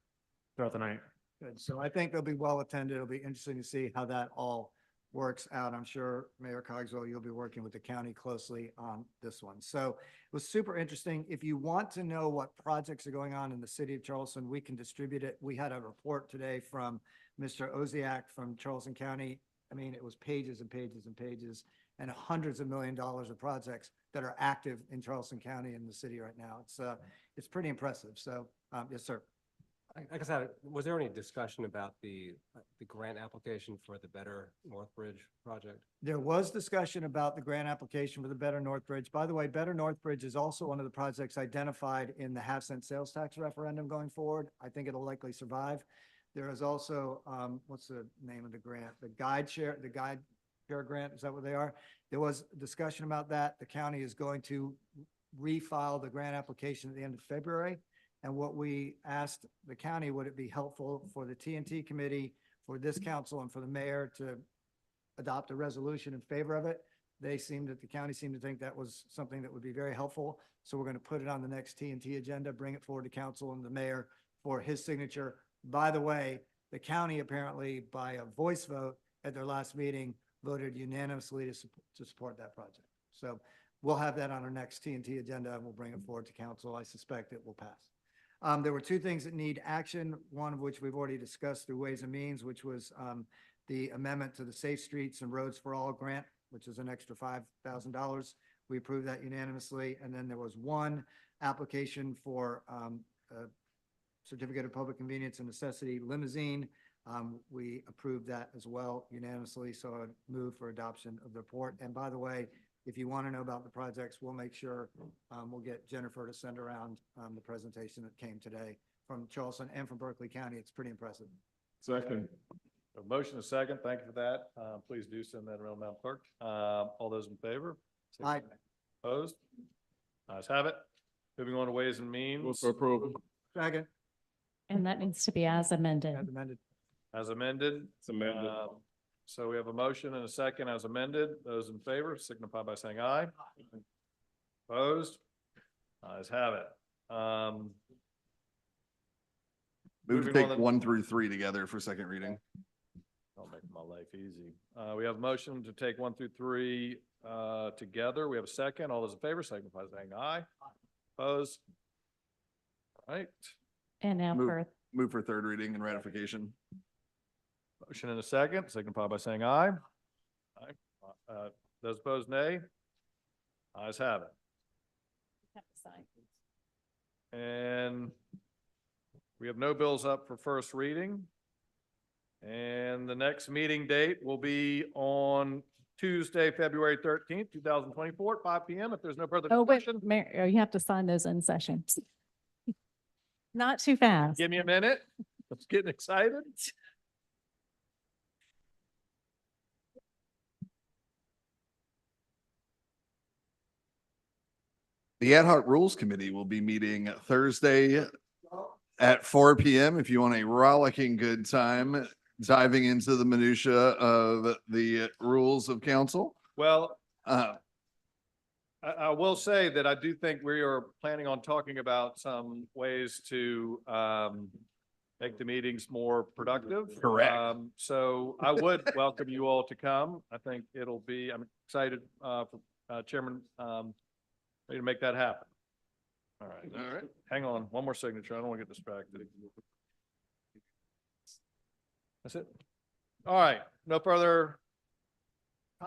throughout the night. Good. So I think they'll be well attended. It'll be interesting to see how that all works out. I'm sure Mayor Cogswell, you'll be working with the county closely on this one. So it was super interesting. If you want to know what projects are going on in the city of Charleston, we can distribute it. We had a report today from Mr. Oziak from Charleston County. I mean, it was pages and pages and pages and hundreds of $millions of projects that are active in Charleston County and the city right now. It's pretty impressive. So, yes, sir. Like I said, was there any discussion about the grant application for the Better Northbridge project? There was discussion about the grant application for the Better Northbridge. By the way, Better Northbridge is also one of the projects identified in the half-cent sales tax referendum going forward. I think it'll likely survive. There is also, what's the name of the grant? The guide share grant, is that what they are? There was discussion about that. The county is going to refile the grant application at the end of February. And what we asked the county, would it be helpful for the TNT committee, for this council, and for the mayor to adopt a resolution in favor of it? The county seemed to think that was something that would be very helpful. So we're going to put it on the next TNT agenda, bring it forward to council and the mayor for his signature. By the way, the county apparently by a voice vote at their last meeting voted unanimously to support that project. So we'll have that on our next TNT agenda and we'll bring it forward to council. I suspect it will pass. There were two things that need action, one of which we've already discussed through Ways and Means, which was the amendment to the Safe Streets and Roads for All grant, which is an extra $5,000. We approved that unanimously. And then there was one application for a certificate of public convenience and necessity limousine. We approved that as well unanimously. So I move for adoption of the report. And by the way, if you want to know about the projects, we'll make sure we'll get Jennifer to send around the presentation that came today from Charleston and from Berkeley County. It's pretty impressive. Second. A motion, a second. Thank you for that. Please do send that around, Madam Clerk. All those in favor? Aye. Opposed? Ayes have it. Moving on to Ways and Means. Move for approval. Second. And that needs to be as amended. As amended. As amended. It's amended. So we have a motion and a second as amended. Those in favor signify by saying aye. Opposed? Ayes have it. Move to Moving take on to- 1 through 3 together for second reading. I'll make my life easy. We have a motion to take 1 through 3 together. We have a second. All those in favor signify by saying aye. Opposed? All right. And now Move. Move for third reading and ratification. Motion and a second, signify by saying aye. Aye. Those opposed, nay. Ayes have it. And we have no bills up for first reading. And the next meeting date will be on Tuesday, February 13th, 2024, at 5 p.m. If there's no further Oh, wait, discussion. Mayor, you have to sign those in session. Not too fast. Give me a minute. I'm getting excited. The Ad hoc Rules Committee will be meeting Thursday at 4 p.m. If you want a rollicking good time diving into the minutia of the rules of council. Well, I will say that I do think we are planning on talking about some ways to make the meetings more productive. Correct. So I would welcome you all to come. I think I'm excited for Chairman ready to make that happen. All right. All right. Hang on, one more signature. I don't want to get distracted. That's it. All right, no further